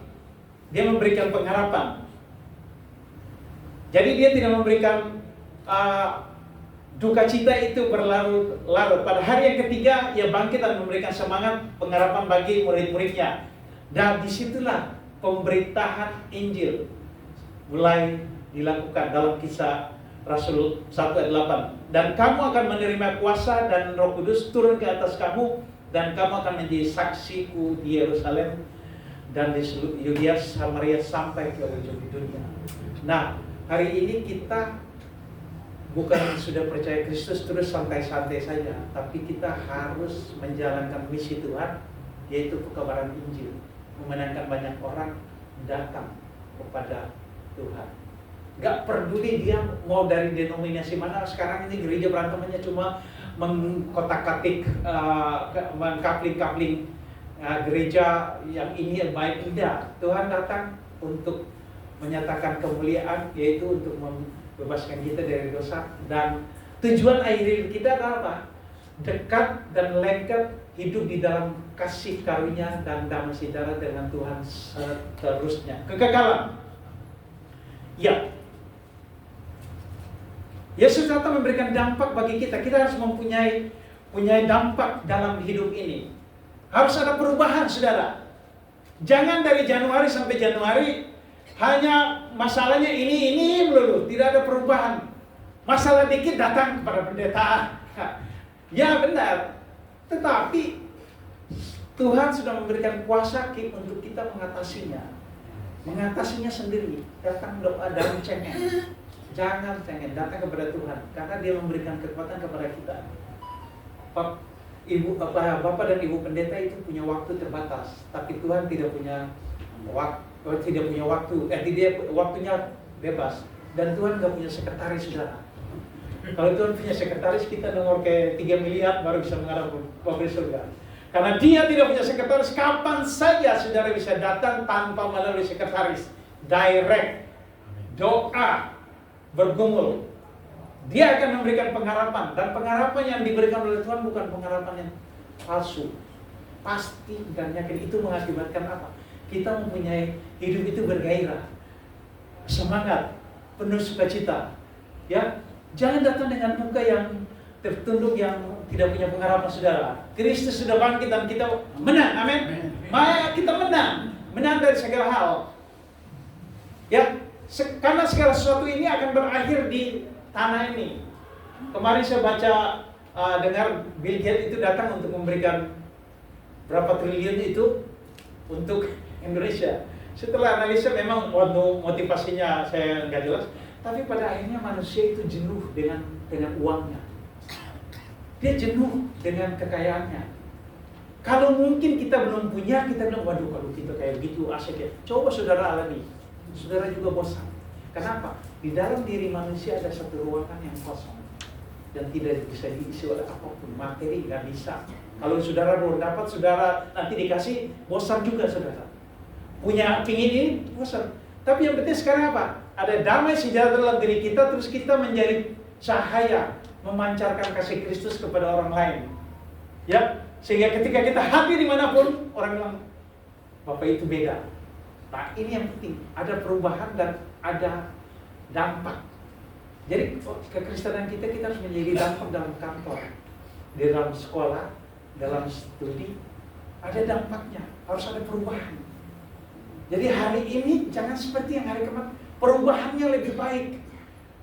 [SPEAKER 5] Dia memberikan pengharapan. Jadi Dia tidak memberikan duka cita itu berlarut-larut. Pada hari yang ketiga, Ia bangkit dan memberikan semangat pengharapan bagi murid-muridnya. Dan disitulah pemberitahan Injil mulai dilakukan dalam Kisah Rasul 1 ayat 8. Dan kamu akan menerima kuasa dan Roh Kudus turun ke atas kamu, dan kamu akan menjadi saksiku di Yerusalem dan di seluruh Yudea, Samaria sampai ke ujung dunia. Nah, hari ini kita bukan sudah percaya Kristus terus santai-santai saja, tapi kita harus menjalankan misi Tuhan, yaitu pekabaran Injil, memenangkan banyak orang datang kepada Tuhan. Nggak peduli dia mau dari denominasi mana. Sekarang ini gereja berantemannya cuma mengkotak-katik, mengkapling-kapling gereja yang ini yang baik. Tidak. Tuhan datang untuk menyatakan kemuliaan, yaitu untuk membebaskan kita dari dosa. Dan tujuan akhir kita adalah apa? Dekat dan lengkap hidup di dalam kasih karunia dan damai sejahtera dengan Tuhan seterusnya. Kekekalan. Ya. Yesus datang memberikan dampak bagi kita. Kita harus mempunyai dampak dalam hidup ini. Harus ada perubahan, saudara. Jangan dari Januari sampai Januari hanya masalahnya ini melulu, tidak ada perubahan. Masalah dikit datang kepada pendeta. Ya benar. Tetapi Tuhan sudah memberikan kuasa untuk kita mengatasinya. Mengatasinya sendiri. Datang doa dan cengeng. Jangan cengeng, datang kepada Tuhan, karena Dia memberikan kekuatan kepada kita. Bapak dan Ibu pendeta itu punya waktu terbatas, tapi Tuhan tidak punya waktu. Waktunya bebas. Dan Tuhan nggak punya sekretaris, saudara. Kalau Tuhan punya sekretaris, kita nomor ke 3 miliar baru bisa menghadap Bapak surga. Karena Dia tidak punya sekretaris, kapan saja saudara bisa datang tanpa melalui sekretaris. Direct, doa, bergumul. Dia akan memberikan pengharapan, dan pengharapan yang diberikan oleh Tuhan bukan pengharapan yang palsu. Pasti dan yakin. Itu mengakibatkan apa? Kita mempunyai hidup itu bergairah, semangat, penuh sukacita. Ya, jangan datang dengan muka yang tertunduk, yang tidak punya pengharapan, saudara. Kristus sudah bangkit dan kita menang. Amin. Maka kita menang dari segala hal. Ya, karena segala sesuatu ini akan berakhir di tanah ini. Kemarin saya baca, dengar Bill Gates itu datang untuk memberikan berapa triliun itu untuk Indonesia. Setelah analisa memang motivasinya saya nggak jelas, tapi pada akhirnya manusia itu jenuh dengan uangnya. Dia jenuh dengan kekayaannya. Kalau mungkin kita belum punya, kita bilang, waduh kalau kita kayak gitu asik ya. Coba saudara alami. Saudara juga bosan. Kenapa? Di dalam diri manusia ada satu ruangan yang kosong dan tidak bisa diisi oleh apapun. Materi nggak bisa. Kalau saudara belum dapat, saudara nanti dikasih, bosan juga saudara. Punya pingin ini, bosan. Tapi yang penting sekarang apa? Ada damai sejahtera dalam diri kita, terus kita menjadi cahaya, memancarkan kasih Kristus kepada orang lain. Ya, sehingga ketika kita hadir dimanapun, orang bilang, Bapak itu beda. Nah, ini yang penting, ada perubahan dan ada dampak. Jadi kekristenan kita harus menjadi dampak dalam kantor, di dalam sekolah, dalam studi, ada dampaknya, harus ada perubahan. Jadi hari ini jangan seperti yang hari kemarin, perubahannya lebih baik.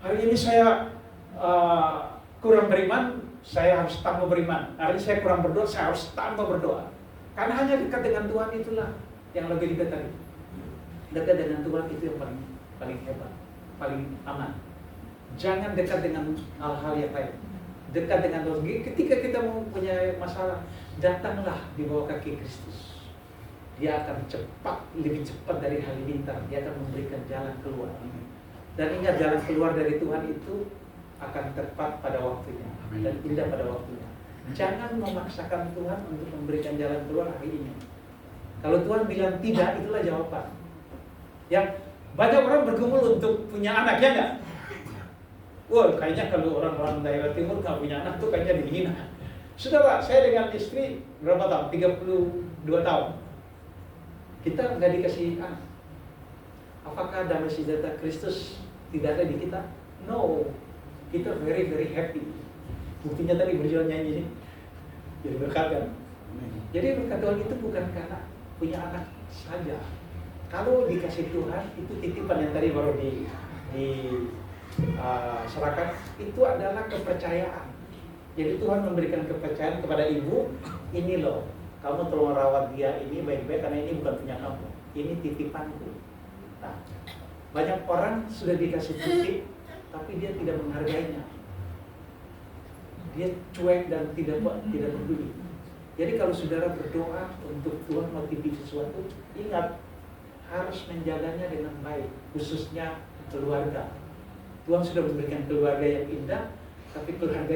[SPEAKER 5] Hari ini saya kurang beriman, saya harus tambah beriman. Hari ini saya kurang berdoa, saya harus tambah berdoa. Karena hanya dekat dengan Tuhan itulah yang lebih dekat tadi. Dekat dengan Tuhan itu yang paling hebat, paling aman. Jangan dekat dengan hal-hal yang lain. Dekat dengan Tuhan. Ketika kita mempunyai masalah, datanglah di bawah kaki Kristus. Dia akan lebih cepat dari halilintar. Dia akan memberikan jalan keluar. Dan ingat, jalan keluar dari Tuhan itu akan tepat pada waktunya dan indah pada waktunya. Jangan memaksakan Tuhan untuk memberikan jalan keluar hari ini. Kalau Tuhan bilang tidak, itulah jawaban. Ya, banyak orang bergumul untuk punya anak, ya enggak? Wah, kayaknya kalau orang-orang daerah timur nggak punya anak tuh kayaknya dihina. Saudara, saya dengan istri berapa tahun? 32 tahun. Kita nggak dikasih anak. Apakah damai sejahtera Kristus tidak ada di kita? No. Kita very very happy. Buktinya tadi berjuang nyanyi, jadi berkat kan. Jadi berkat Tuhan itu bukan karena punya anak saja. Kalau dikasih Tuhan, itu titipan yang tadi baru serahkan, itu adalah kepercayaan. Jadi Tuhan memberikan kepercayaan kepada ibu, ini loh, kamu tolong rawat dia ini baik-baik karena ini bukan punya kamu, ini titipanku. Nah, banyak orang sudah dikasih titip, tapi dia tidak menghargainya. Dia cuek dan tidak peduli. Jadi kalau saudara berdoa untuk Tuhan mau titip sesuatu, ingat, harus menjaganya dengan baik, khususnya keluarga. Tuhan sudah memberikan keluarga yang indah, tapi keluarga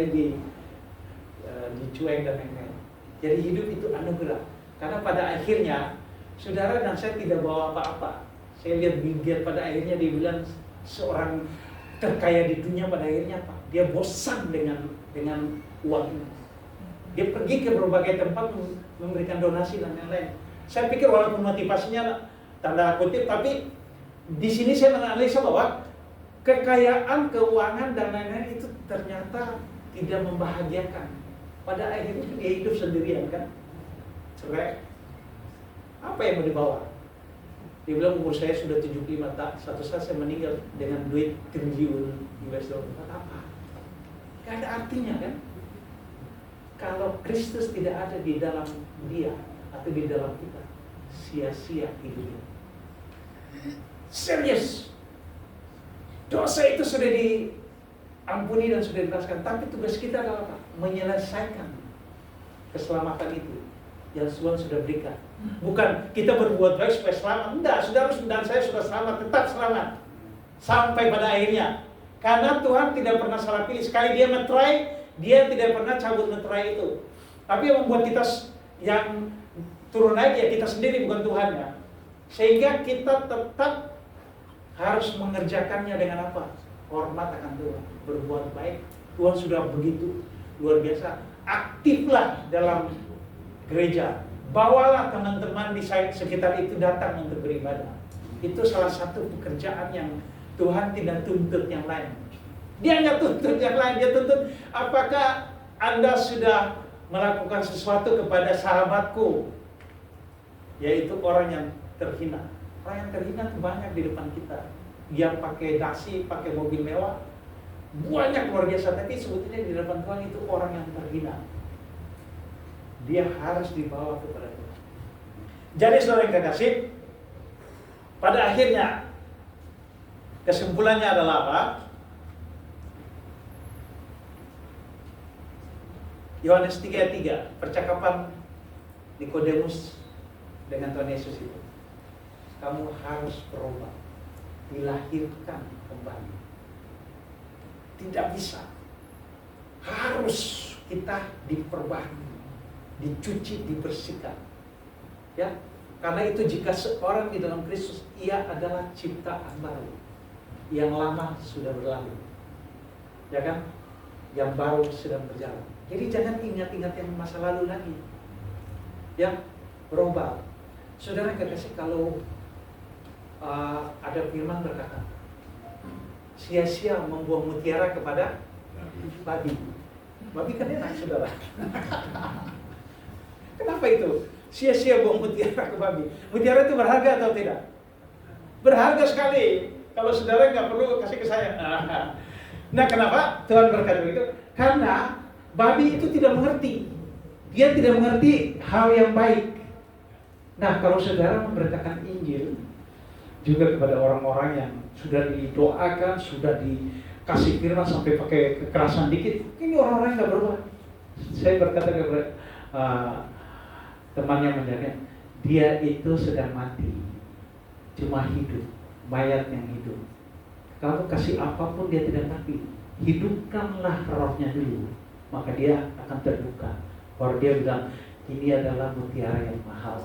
[SPEAKER 5] dicuek dan lain-lain. Jadi hidup itu anugerah. Karena pada akhirnya, saudara dan saya tidak bawa apa-apa. Saya lihat Bill Gates pada akhirnya dia bilang seorang terkaya di dunia pada akhirnya apa? Dia bosan dengan uang ini. Dia pergi ke berbagai tempat memberikan donasi dan lain-lain. Saya pikir walaupun motivasinya tanda kutip, tapi di sini saya menganalisa bahwa kekayaan, keuangan dan lain-lain itu ternyata tidak membahagiakan. Pada akhirnya dia hidup sendirian kan, cerai. Apa yang mau dibawa? Dia bilang umur saya sudah 75 tahun, suatu saat saya meninggal dengan duit triliun US dollar. Apa? Gak ada artinya kan? Kalau Kristus tidak ada di dalam dia atau di dalam kita, sia-sia hidupnya. Serius. Dosa itu sudah diampuni dan sudah dibebaskan, tapi tugas kita adalah apa? Menyelesaikan keselamatan itu yang Tuhan sudah berikan. Bukan kita berbuat baik supaya selamat. Enggak, saudara dan saya sudah selamat, tetap selamat sampai pada akhirnya. Karena Tuhan tidak pernah salah pilih. Sekali dia meterai, dia tidak pernah cabut meterai itu. Tapi yang membuat kita yang turun naik ya kita sendiri, bukan Tuhan ya. Sehingga kita tetap harus mengerjakannya dengan apa? Hormat akan Tuhan, berbuat baik. Tuhan sudah begitu luar biasa. Aktiflah dalam gereja. Bawalah teman-teman di sekitar itu datang untuk beribadah. Itu salah satu pekerjaan yang Tuhan tidak tuntut yang lain. Dia hanya tuntut yang lain. Dia tuntut, apakah Anda sudah melakukan sesuatu kepada sahabatku, yaitu orang yang terhina. Orang yang terhina itu banyak di depan kita. Yang pakai dasi, pakai mobil mewah, banyak luar biasa. Tapi sebetulnya di depan Tuhan itu orang yang terhina. Dia harus dibawa kepada Tuhan. Jadi saudara yang kekasih, pada akhirnya kesimpulannya adalah apa? Yohanes 3:3, percakapan Nikodemus dengan Tuhan Yesus itu. Kamu harus berubah, dilahirkan kembali. Tidak bisa. Harus kita diperbaharui, dicuci, dibersihkan. Ya, karena itu jika seorang di dalam Kristus, ia adalah ciptaan baru. Yang lama sudah berlalu. Ya kan? Yang baru sedang berjalan. Jadi jangan ingat-ingat yang masa lalu lagi. Ya, berubah. Saudara yang kekasih, kalau ada firman berkata, sia-sia membuang mutiara kepada babi. Babi kan enak, saudara. Kenapa itu? Sia-sia buang mutiara ke babi. Mutiara itu berharga atau tidak? Berharga sekali. Kalau saudara nggak perlu kasih ke saya. Nah, kenapa Tuhan berkata begitu? Karena babi itu tidak mengerti. Dia tidak mengerti hal yang baik. Nah, kalau saudara memberitakan Injil juga kepada orang-orang yang sudah didoakan, sudah dikasih firman sampai pakai kekerasan dikit, ini orang-orang nggak berubah. Saya berkata kepada teman yang menjaga, dia itu sedang mati, cuma hidup, mayat yang hidup. Kamu kasih apapun dia tidak mati. Hidupkanlah rohnya dulu, maka dia akan terbuka. Baru dia bilang, ini adalah mutiara yang mahal.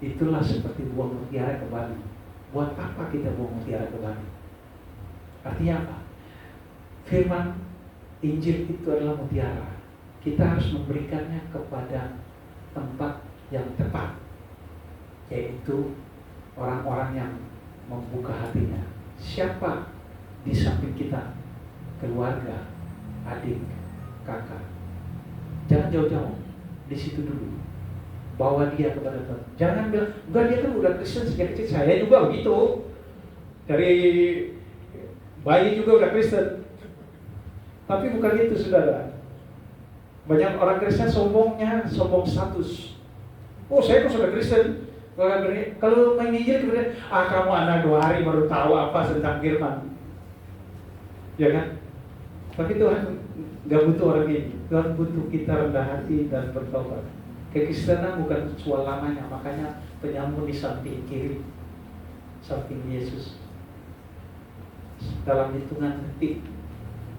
[SPEAKER 5] Itulah seperti buang mutiara ke babi. Buat apa kita buang mutiara ke babi? Artinya apa? Firman Injil itu adalah mutiara. Kita harus memberikannya kepada tempat yang tepat, yaitu orang-orang yang membuka hatinya. Siapa di samping kita? Keluarga, adik, kakak. Jangan jauh-jauh, di situ dulu. Bawa dia kepada Tuhan. Jangan bilang, enggak, dia kan udah Kristen sejak kecil. Saya juga begitu. Dari bayi juga udah Kristen. Tapi bukan itu, saudara. Banyak orang Kristen sombongnya, sombong status. Oh, saya kok sudah Kristen. Kalau main Injil kemudian, kamu anak 2 hari baru tahu apa tentang firman. Ya kan? Tapi Tuhan gak butuh orang ini. Tuhan butuh kita rendah hati dan bertobat. Kekristenan bukan selama-lamanya. Makanya penyambung di samping kiri, samping Yesus. dalam hitungan detik.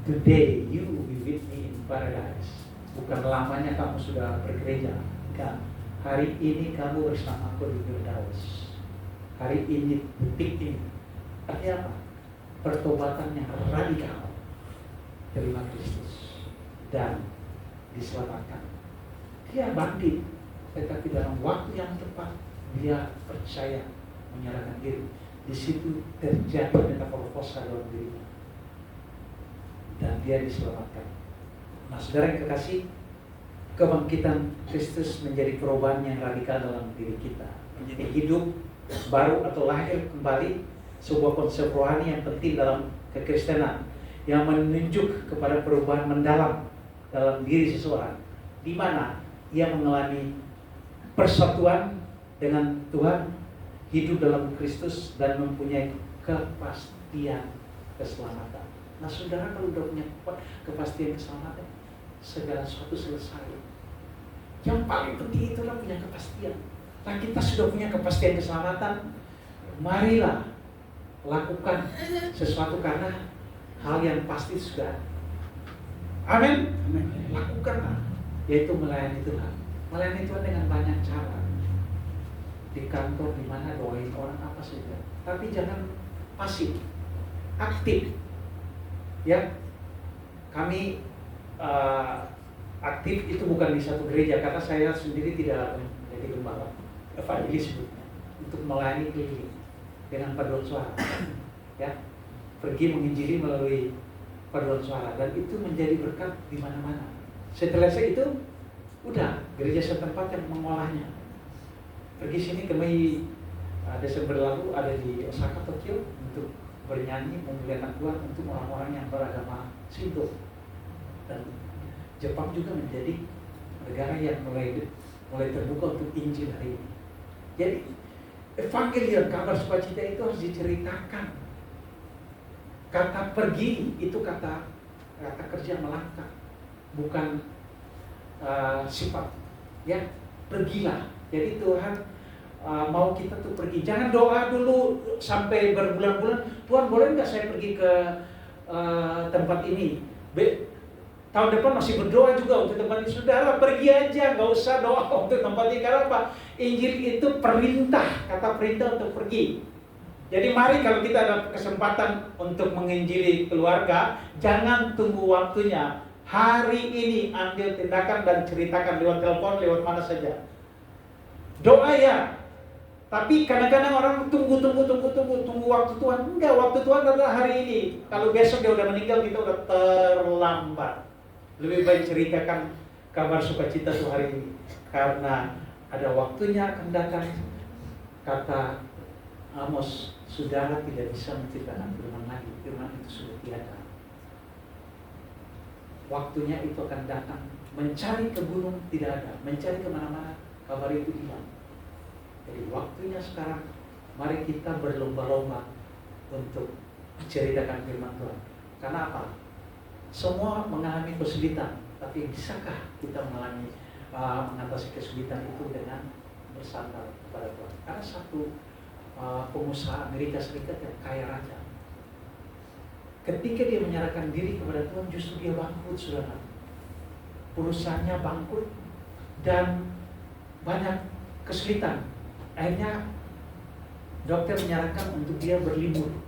[SPEAKER 5] Today you will be with me in paradise. Bukan lamanya kamu sudah bergereja. Enggak. Hari ini kamu bersama aku di Firdaus. Hari ini, detik ini. Artinya apa? Pertobatan yang radikal. Terima Kristus dan diselamatkan. Dia bangkit, tetapi dalam waktu yang tepat dia percaya menyerahkan diri. Di situ terjadi metamorfosa dalam dirinya dan dia diselamatkan. Nah, saudara yang kekasih, kebangkitan Kristus menjadi perubahan yang radikal dalam diri kita, menjadi hidup baru atau lahir kembali, sebuah konsep rohani yang penting dalam kekristenan yang menunjuk kepada perubahan mendalam dalam diri seseorang, di mana ia mengalami persatuan dengan Tuhan, hidup dalam Kristus dan mempunyai kepastian keselamatan. Nah, saudara kalau sudah punya kepastian keselamatan, segala sesuatu selesai. Yang paling penting itulah punya kepastian. Nah, kita sudah punya kepastian keselamatan, marilah lakukan sesuatu karena hal yang pasti sudah. Amin. Lakukanlah, yaitu melayani Tuhan. Melayani Tuhan dengan banyak cara. Di kantor, di mana doain orang apa saja. Tapi jangan pasif, aktif. Ya, kami aktif itu bukan di satu gereja karena saya sendiri tidak menjadi gembala, evangelis sebutnya, untuk melayani keliling dengan paduan suara. Ya, pergi menginjili melalui paduan suara dan itu menjadi berkat di mana-mana. Setelah itu, udah gereja setempat yang mengolahnya. Pergi sini kami Desember lalu ada di Osaka, Tokyo untuk bernyanyi memuliakan Tuhan untuk orang-orang yang beragama Shinto, dan Jepang juga menjadi negara yang mulai terbuka untuk Injil hari ini. Jadi evangelium, kabar sukacita itu harus diceritakan. Kata pergi itu kata kerja melangkah, bukan sifat. Ya, pergilah. Jadi Tuhan mau kita tuh pergi. Jangan doa dulu sampai berbulan-bulan. Tuhan, boleh nggak saya pergi ke tempat ini? Tahun depan masih berdoa juga untuk tempat ini. Saudara, pergi aja, nggak usah doa untuk tempat ini. Karena apa? Injil itu perintah, kata perintah untuk pergi. Jadi mari kalau kita ada kesempatan untuk menginjili keluarga, jangan tunggu waktunya. Hari ini ambil tindakan dan ceritakan lewat telepon, lewat mana saja. Doa ya. Tapi kadang-kadang orang tunggu waktu Tuhan. Enggak, waktu Tuhan adalah hari ini. Kalau besok dia udah meninggal, kita udah terlambat. Lebih baik ceritakan kabar sukacita tuh hari ini. Karena ada waktunya akan datang. Kata Amos, saudara tidak bisa menciptakan firman lagi. Firman itu sudah tiada. Waktunya itu akan datang. Mencari ke gunung tidak ada. Mencari kemana-mana, kabar itu hilang. Jadi waktunya sekarang, mari kita berlomba-lomba untuk menceritakan firman Tuhan. Karena apa? Semua mengalami kesulitan, tapi bisakah kita mengatasi kesulitan itu dengan bersandar kepada Tuhan? Ada satu pengusaha Amerika Serikat yang kaya raya. Ketika dia menyerahkan diri kepada Tuhan, justru dia bangkrut, saudara. Perusahaannya bangkrut dan banyak kesulitan. Akhirnya dokter menyarankan untuk dia berlibur.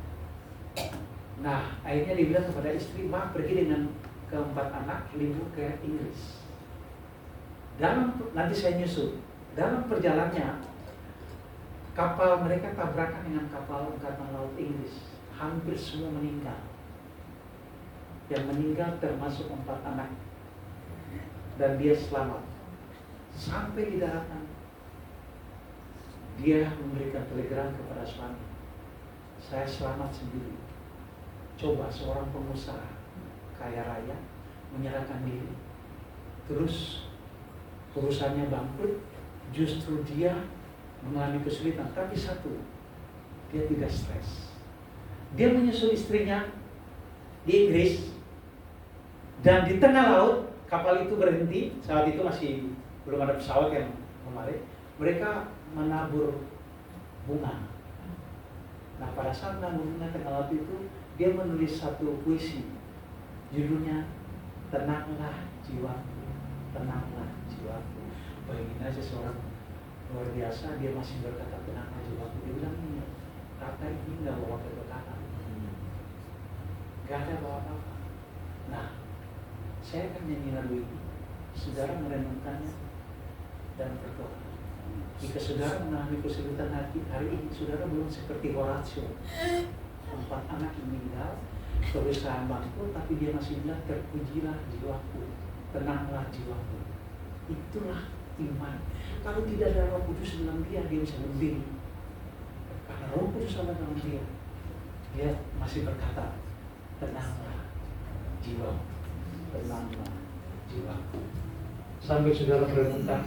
[SPEAKER 5] Nah, akhirnya dia bilang kepada istri, "Ma, pergi dengan keempat anak libur ke Inggris." Nanti saya nyusul. Dalam perjalanannya, kapal mereka tabrakan dengan kapal angkatan laut Inggris. Hampir semua meninggal. Yang meninggal termasuk 4 anak. Dan dia selamat. Sampai di daratan, dia memberikan telegram kepada suami, "Saya selamat sendiri." Coba seorang pengusaha kaya raya menyerahkan diri, terus perusahaannya bangkrut, justru dia mengalami kesulitan. Tapi satu, dia tidak stres. Dia menyusul istrinya di Inggris, dan di tengah laut kapal itu berhenti. Saat itu masih belum ada pesawat yang kemarin. Mereka menabur bunga. Nah, pada saat menabur bunga tengah laut itu, dia menulis satu puisi, judulnya Tenanglah Jiwaku, Tenanglah Jiwaku. Bayangin aja seorang luar biasa, dia masih berkata tenanglah jiwaku. Dia bilang ini, kata ini nggak bawa keberkatan, nggak ada bawa apa-apa. Nah, saya akan nyanyi lagu ini, saudara merenungkannya dan berdoa. Jika saudara mengalami kesulitan hati hari ini, saudara belum seperti Horatio, 4 anak yang meninggal, perusahaan bangkrut, tapi dia masih bilang terpujilah jiwaku, tenanglah jiwaku. Itulah iman. Kalau tidak ada Roh Kudus dalam dia bisa berdiri. Karena Roh Kudus ada dalam dia masih berkata, tenanglah jiwaku, tenanglah jiwaku. Sambil saudara merenungkan,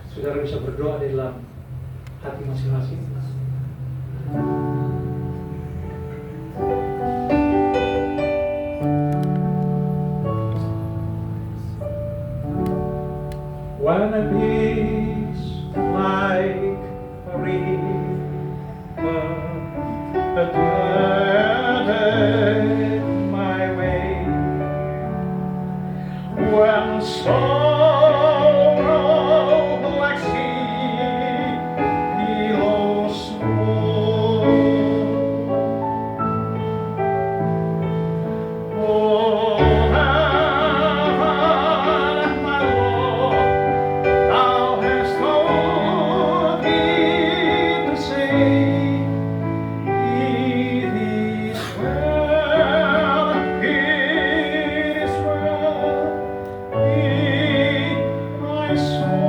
[SPEAKER 5] saudara bisa berdoa di dalam hati masing-masing. When a peace like a river attended my way, when sorrow like sea billows roll, oh, heaven, my Lord, Thou hast told me to say, it is well in my soul.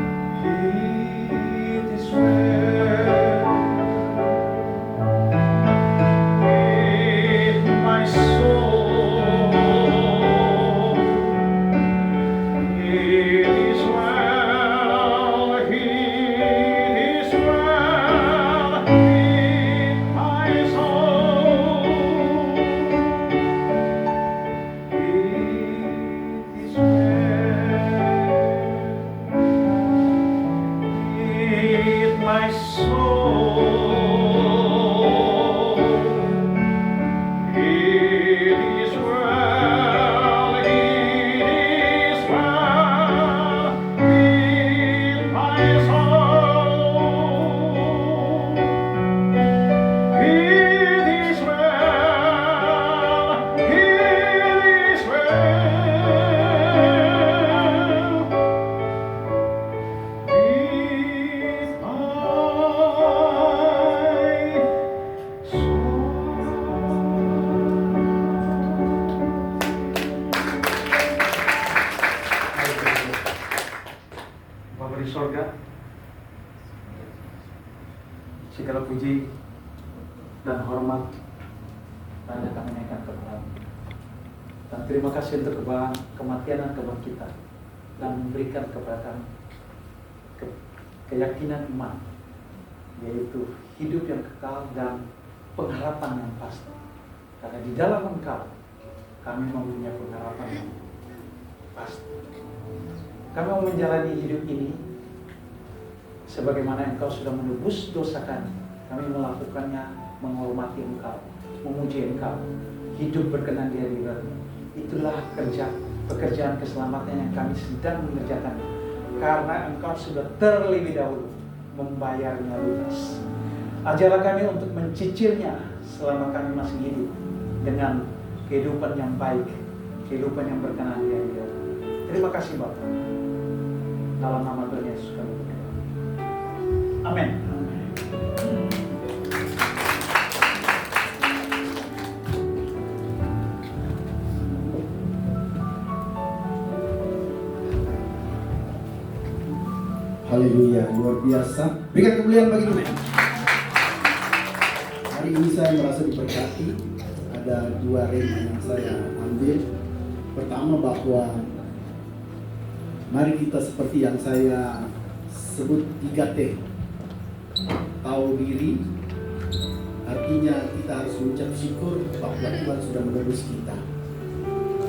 [SPEAKER 5] It is well in my soul. It is well, it is well in my soul. It is well in my soul. It is well, it is well in my soul. It is well, it is Bapa di sorga, segala puji dan hormat hanya kami naikkan kepadamu. Dan terima kasih untuk kematian dan kebangkitan, dan memberikan kepada kami keyakinan iman, yaitu hidup yang kekal dan pengharapan yang pasti. Karena di dalam Engkau kami mempunyai pengharapan yang pasti. Kami mau menjalani hidup ini sebagaimana Engkau sudah menebus dosa kami. Kami melakukannya menghormati Engkau, memuji Engkau, hidup berkenan di hadirat-Mu. Itulah pekerjaan keselamatan yang kami sedang mengerjakan, karena Engkau sudah terlebih dahulu membayarnya lunas. Ajarlah kami untuk mencicilnya selama kami masih hidup dengan kehidupan yang baik, kehidupan yang berkenan di hadirat-Mu. Terima kasih Bapa. Dalam nama Tuhan Yesus kami berdoa. Amin.
[SPEAKER 4] Haleluya, luar biasa. Berikan kemuliaan bagi Tuhan. Hari ini saya merasa diberkati. Ada 2 rema yang saya ambil. Pertama, bahwa mari kita seperti yang saya sebut 3T. Tahu diri, artinya kita harus mengucap syukur bahwa Tuhan sudah menebus kita.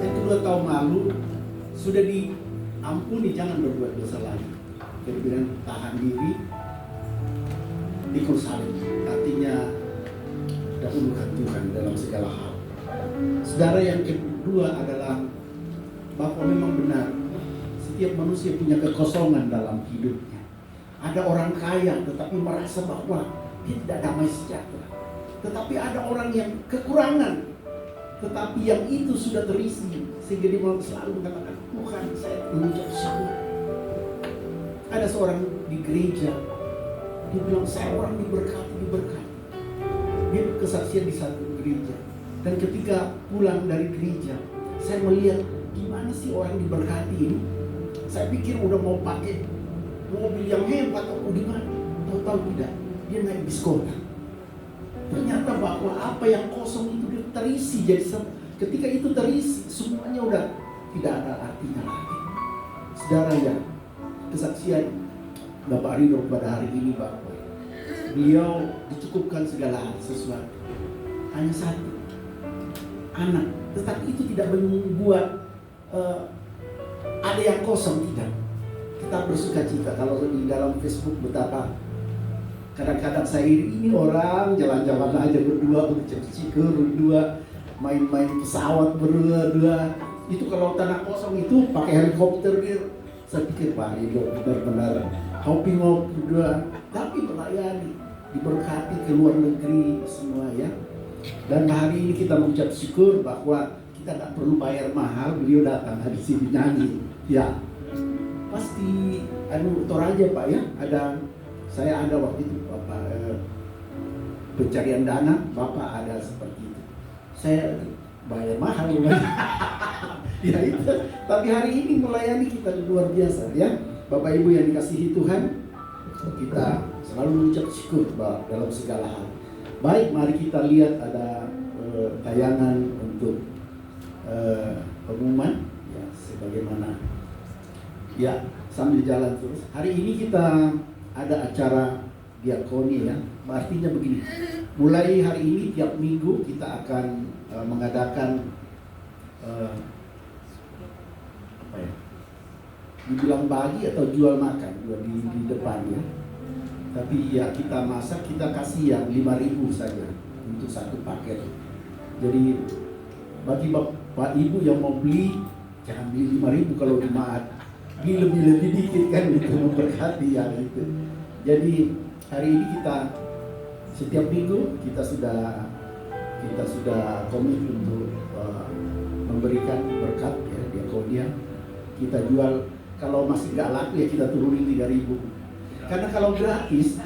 [SPEAKER 4] Yang kedua, tahu malu, sudah diampuni, jangan berbuat dosa lagi. Kemudian tahan diri, Pikul salib, artinya dahulukan Tuhan dalam segala hal. Saudara, yang kedua adalah bahwa memang benar setiap manusia punya kekosongan dalam hidupnya. Ada orang kaya tetapi merasa bahwa dia tidak damai sejahtera. Tetapi ada orang yang kekurangan, tetapi yang itu sudah terisi, sehingga dia selalu mengatakan, Tuhan, saya mengucap syukur. Ada seorang di gereja, dia bilang, saya orang diberkati. Dia berkesaksian di satu gereja. Dan ketika pulang dari gereja, saya melihat gimana sih orang diberkati ini. Saya pikir udah mau pakai mobil yang hebat atau gimana. Tahu-tahu tidak, dia naik bis kota. Ternyata bahwa apa yang kosong itu dia terisi. Jadi ketika itu terisi, semuanya udah tidak ada artinya lagi. Saudara, ya, kesaksian Bapak Ridho pada hari ini bahwa beliau dicukupkan segala sesuatu. Hanya satu, anak. Tetapi itu tidak membuat ada yang kosong, tidak. Kita bersuka cita. Kalau di dalam Facebook betapa kadang-kadang saya ini orang jalan-jalan aja berdua, berucap syukur berdua, main-main pesawat berdua. Itu kalau tanah kosong itu pakai helikopter gitu. Saya pikir Pak Ridho benar-benar hopping off berdua, tapi melayani, diberkati ke luar negeri semua ya. Dan hari ini kita mengucap syukur bahwa kita tidak perlu bayar mahal, beliau datang hari sini nyanyi. Ya, pasti Toraja Pak ya. Saya ada waktu itu Bapak pencarian dana, Bapak ada seperti itu. Saya bayar mahal ya itu. Tapi hari ini melayani kita luar biasa ya. Bapak Ibu yang dikasihi Tuhan, kita selalu mengucap syukur dalam segala hal. Baik, mari kita lihat ada tayangan untuk pengumuman ya, sebagaimana ya, sambil jalan terus. Hari ini kita ada acara diakoni ya. Artinya begini, mulai hari ini tiap minggu kita akan mengadakan apa ya, dibilang bagi atau jual makan di depan ya. Tapi ya kita masak, kita kasih yang 5.000 saja untuk satu paket. Jadi bagi Bapak Ibu yang mau beli, jangan beli 5.000 kalau jemaat. Beli lebih dikit kan, itu memberkati ya itu. Jadi hari ini kita setiap minggu kita sudah komit untuk memberikan berkat ya, diakonia. Kita jual, kalau masih nggak laku ya kita turunin 3.000. Karena kalau gratis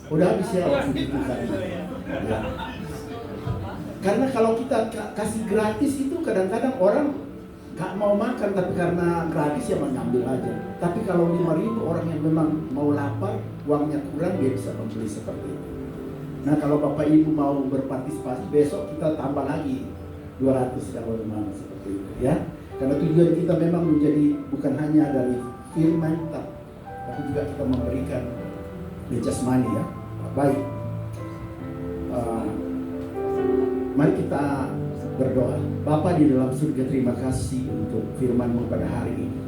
[SPEAKER 4] udah habis ya waktu itu kan. Ya. Karena kalau kita kasih gratis itu kadang-kadang orang nggak mau makan, tapi karena gratis ya mengambil aja. Tapi kalau 5.000 orang yang memang mau lapar, uangnya kurang, dia bisa membeli seperti itu. Nah kalau Bapak Ibu mau berpartisipasi, besok kita tambah lagi 200 kalau memang seperti itu ya. Karena tujuan kita memang menjadi bukan hanya dari firman, tapi juga kita memberikan jasmani ya. Baik, mari kita berdoa. Bapa di dalam surga, terima kasih untuk firman-Mu pada hari ini.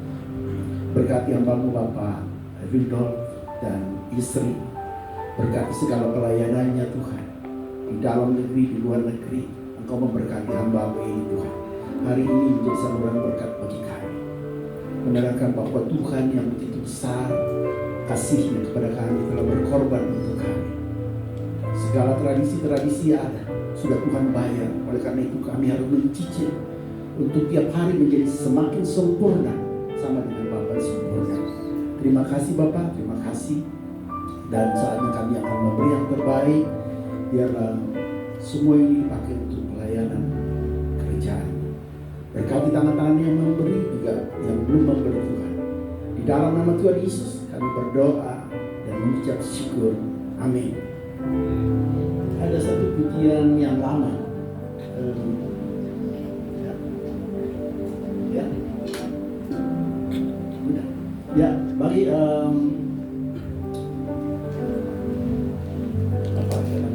[SPEAKER 4] Berkati hamba-Mu Bapak Ridho dan istri. Berkati segala pelayanannya Tuhan. Di dalam negeri, di luar negeri, Engkau memberkati hamba-Mu ini Tuhan. Hari ini menjadi saluran berkat bagi kami. Menerangkan bahwa Tuhan yang begitu besar kasih-Nya kepada kami telah berkorban untuk kami. Segala tradisi-tradisi ada, sudah Tuhan bayar. Oleh karena itu kami harus mencicil untuk tiap hari menjadi semakin sempurna sama dengan Bapa sempurna. Terima kasih Bapak, terima kasih. Dan saatnya kami akan memberi yang terbaik, biarlah semua ini dipakai untuk pelayanan kerajaan. Berkati tangan-tangan yang memberi, juga yang belum memberi Tuhan. Di dalam nama Tuhan Yesus kami berdoa dan mengucap syukur. Amin. Ada satu pujian yang lama. Ya, bagi apa ya?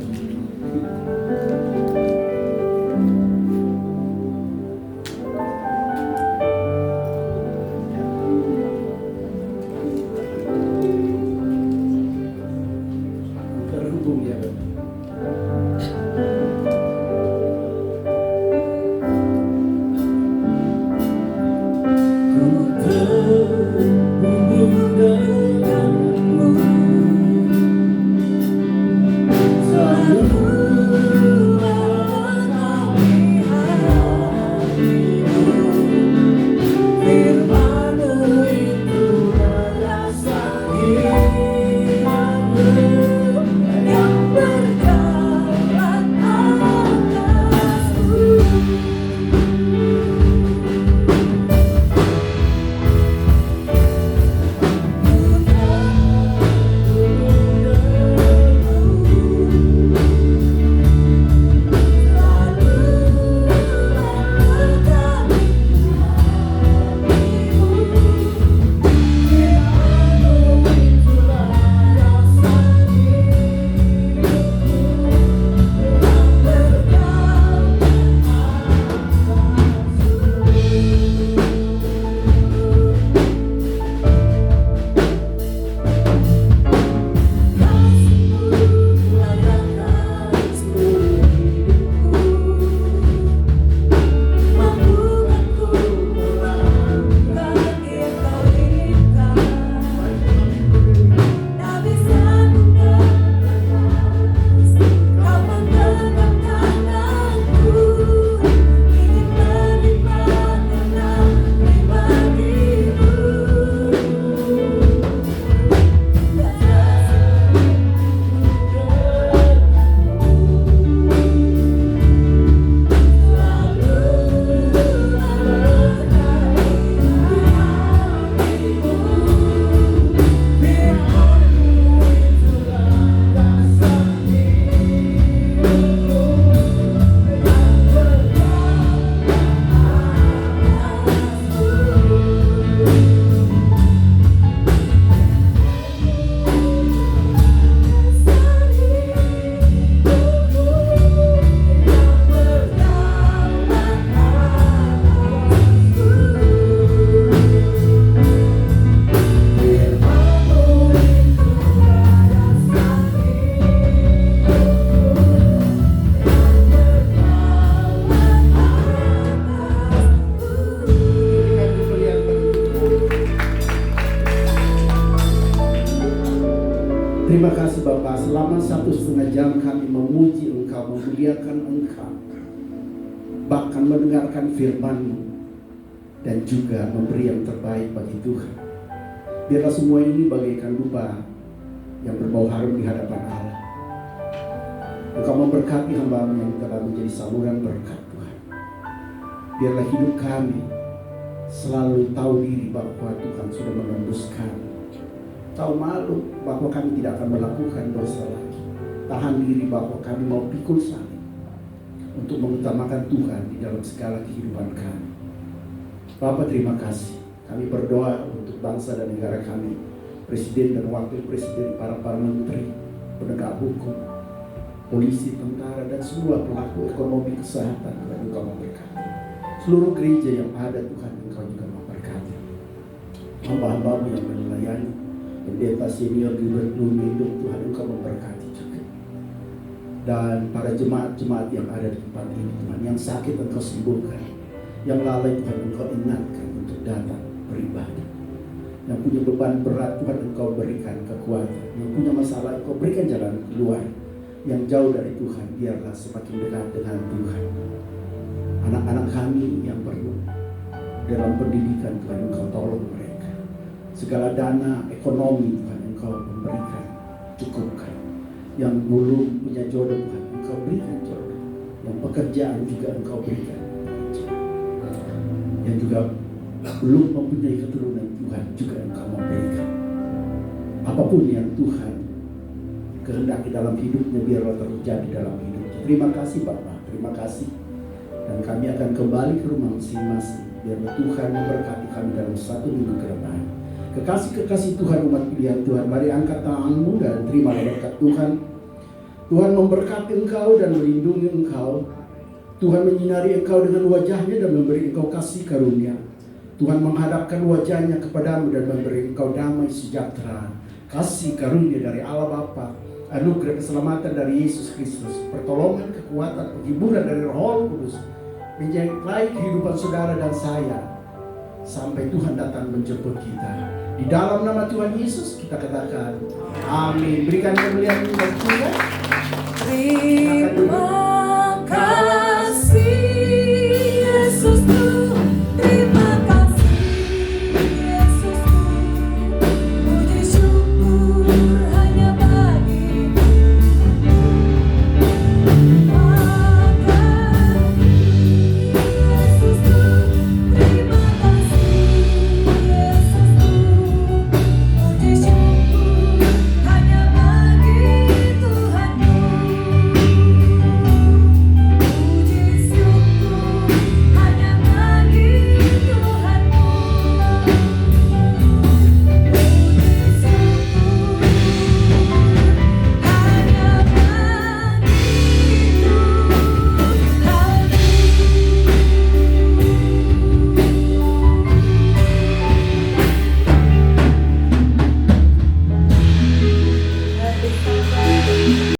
[SPEAKER 4] Terima kasih Bapak, selama 1,5 jam kami memuji Engkau, memuliakan Engkau, bahkan mendengarkan firman-Mu, dan juga memberi yang terbaik bagi Tuhan. Biarlah semua ini bagaikan dupa yang berbau harum di hadapan Allah. Engkau memberkati hamba-Mu yang telah menjadi saluran berkat Tuhan. Biarlah hidup kami selalu tahu diri bahwa Tuhan sudah menembus kami. Tahu malu bahwa kami tidak akan melakukan dosa lagi. Tahan diri bahwa kami mau pikul salib untuk mengutamakan Tuhan di dalam segala kehidupan kami. Bapak, terima kasih. Kami berdoa untuk bangsa dan negara kami, presiden dan wakil presiden, para menteri, penegak hukum, polisi, tentara, dan semua pelaku ekonomi, kesehatan. Tuhan Engkau memberkati. Seluruh gereja yang ada, Tuhan Engkau juga memberkati. Hamba-hamba-Mu yang melayani, pendeta senior Gilbert Lumindung, Tuhan Engkau memberkati juga. Dan para jemaat-jemaat yang ada di tempat ini, Tuhan, yang sakit Engkau sembuhkan, yang lalai Tuhan Engkau ingatkan untuk datang beribadah, yang punya beban berat Tuhan Engkau berikan kekuatan, yang punya masalah Engkau berikan jalan keluar, yang jauh dari Tuhan biarlah semakin dekat dengan Tuhan. Anak-anak kami yang perlu dalam pendidikan, Tuhan Engkau tolong mereka. Segala dana ekonomi Tuhan Engkau memberikan, cukupkan. Yang belum punya jodoh Tuhan Engkau berikan jodoh. Yang pekerjaan juga Engkau berikan pekerjaan. Yang juga belum mempunyai keturunan, Tuhan juga Engkau memberikan. Apapun yang Tuhan kehendaki dalam hidupnya, biarlah terjadi dalam hidupnya. Terima kasih Bapak, terima kasih. Dan kami akan kembali ke rumah masing-masing. Biarlah Tuhan memberkati kami dalam 1 minggu ke depan. Kekasih-kekasih Tuhan, umat pilihan Tuhan, mari angkat tanganmu dan terima berkat Tuhan. Tuhan memberkati engkau dan melindungi engkau. Tuhan menyinari engkau dengan wajahnya dan memberi engkau kasih karunia. Tuhan menghadapkan wajahnya kepadamu dan memberi engkau damai sejahtera. Kasih karunia dari Allah Bapa, anugerah keselamatan dari Yesus Kristus, pertolongan, kekuatan, penghiburan dari Roh Kudus menyertai kehidupan saudara dan saya sampai Tuhan datang menjemput kita. Di dalam nama Tuhan Yesus kita katakan amin. Berikan kemuliaan bagi Tuhan.
[SPEAKER 3] Terima kasih.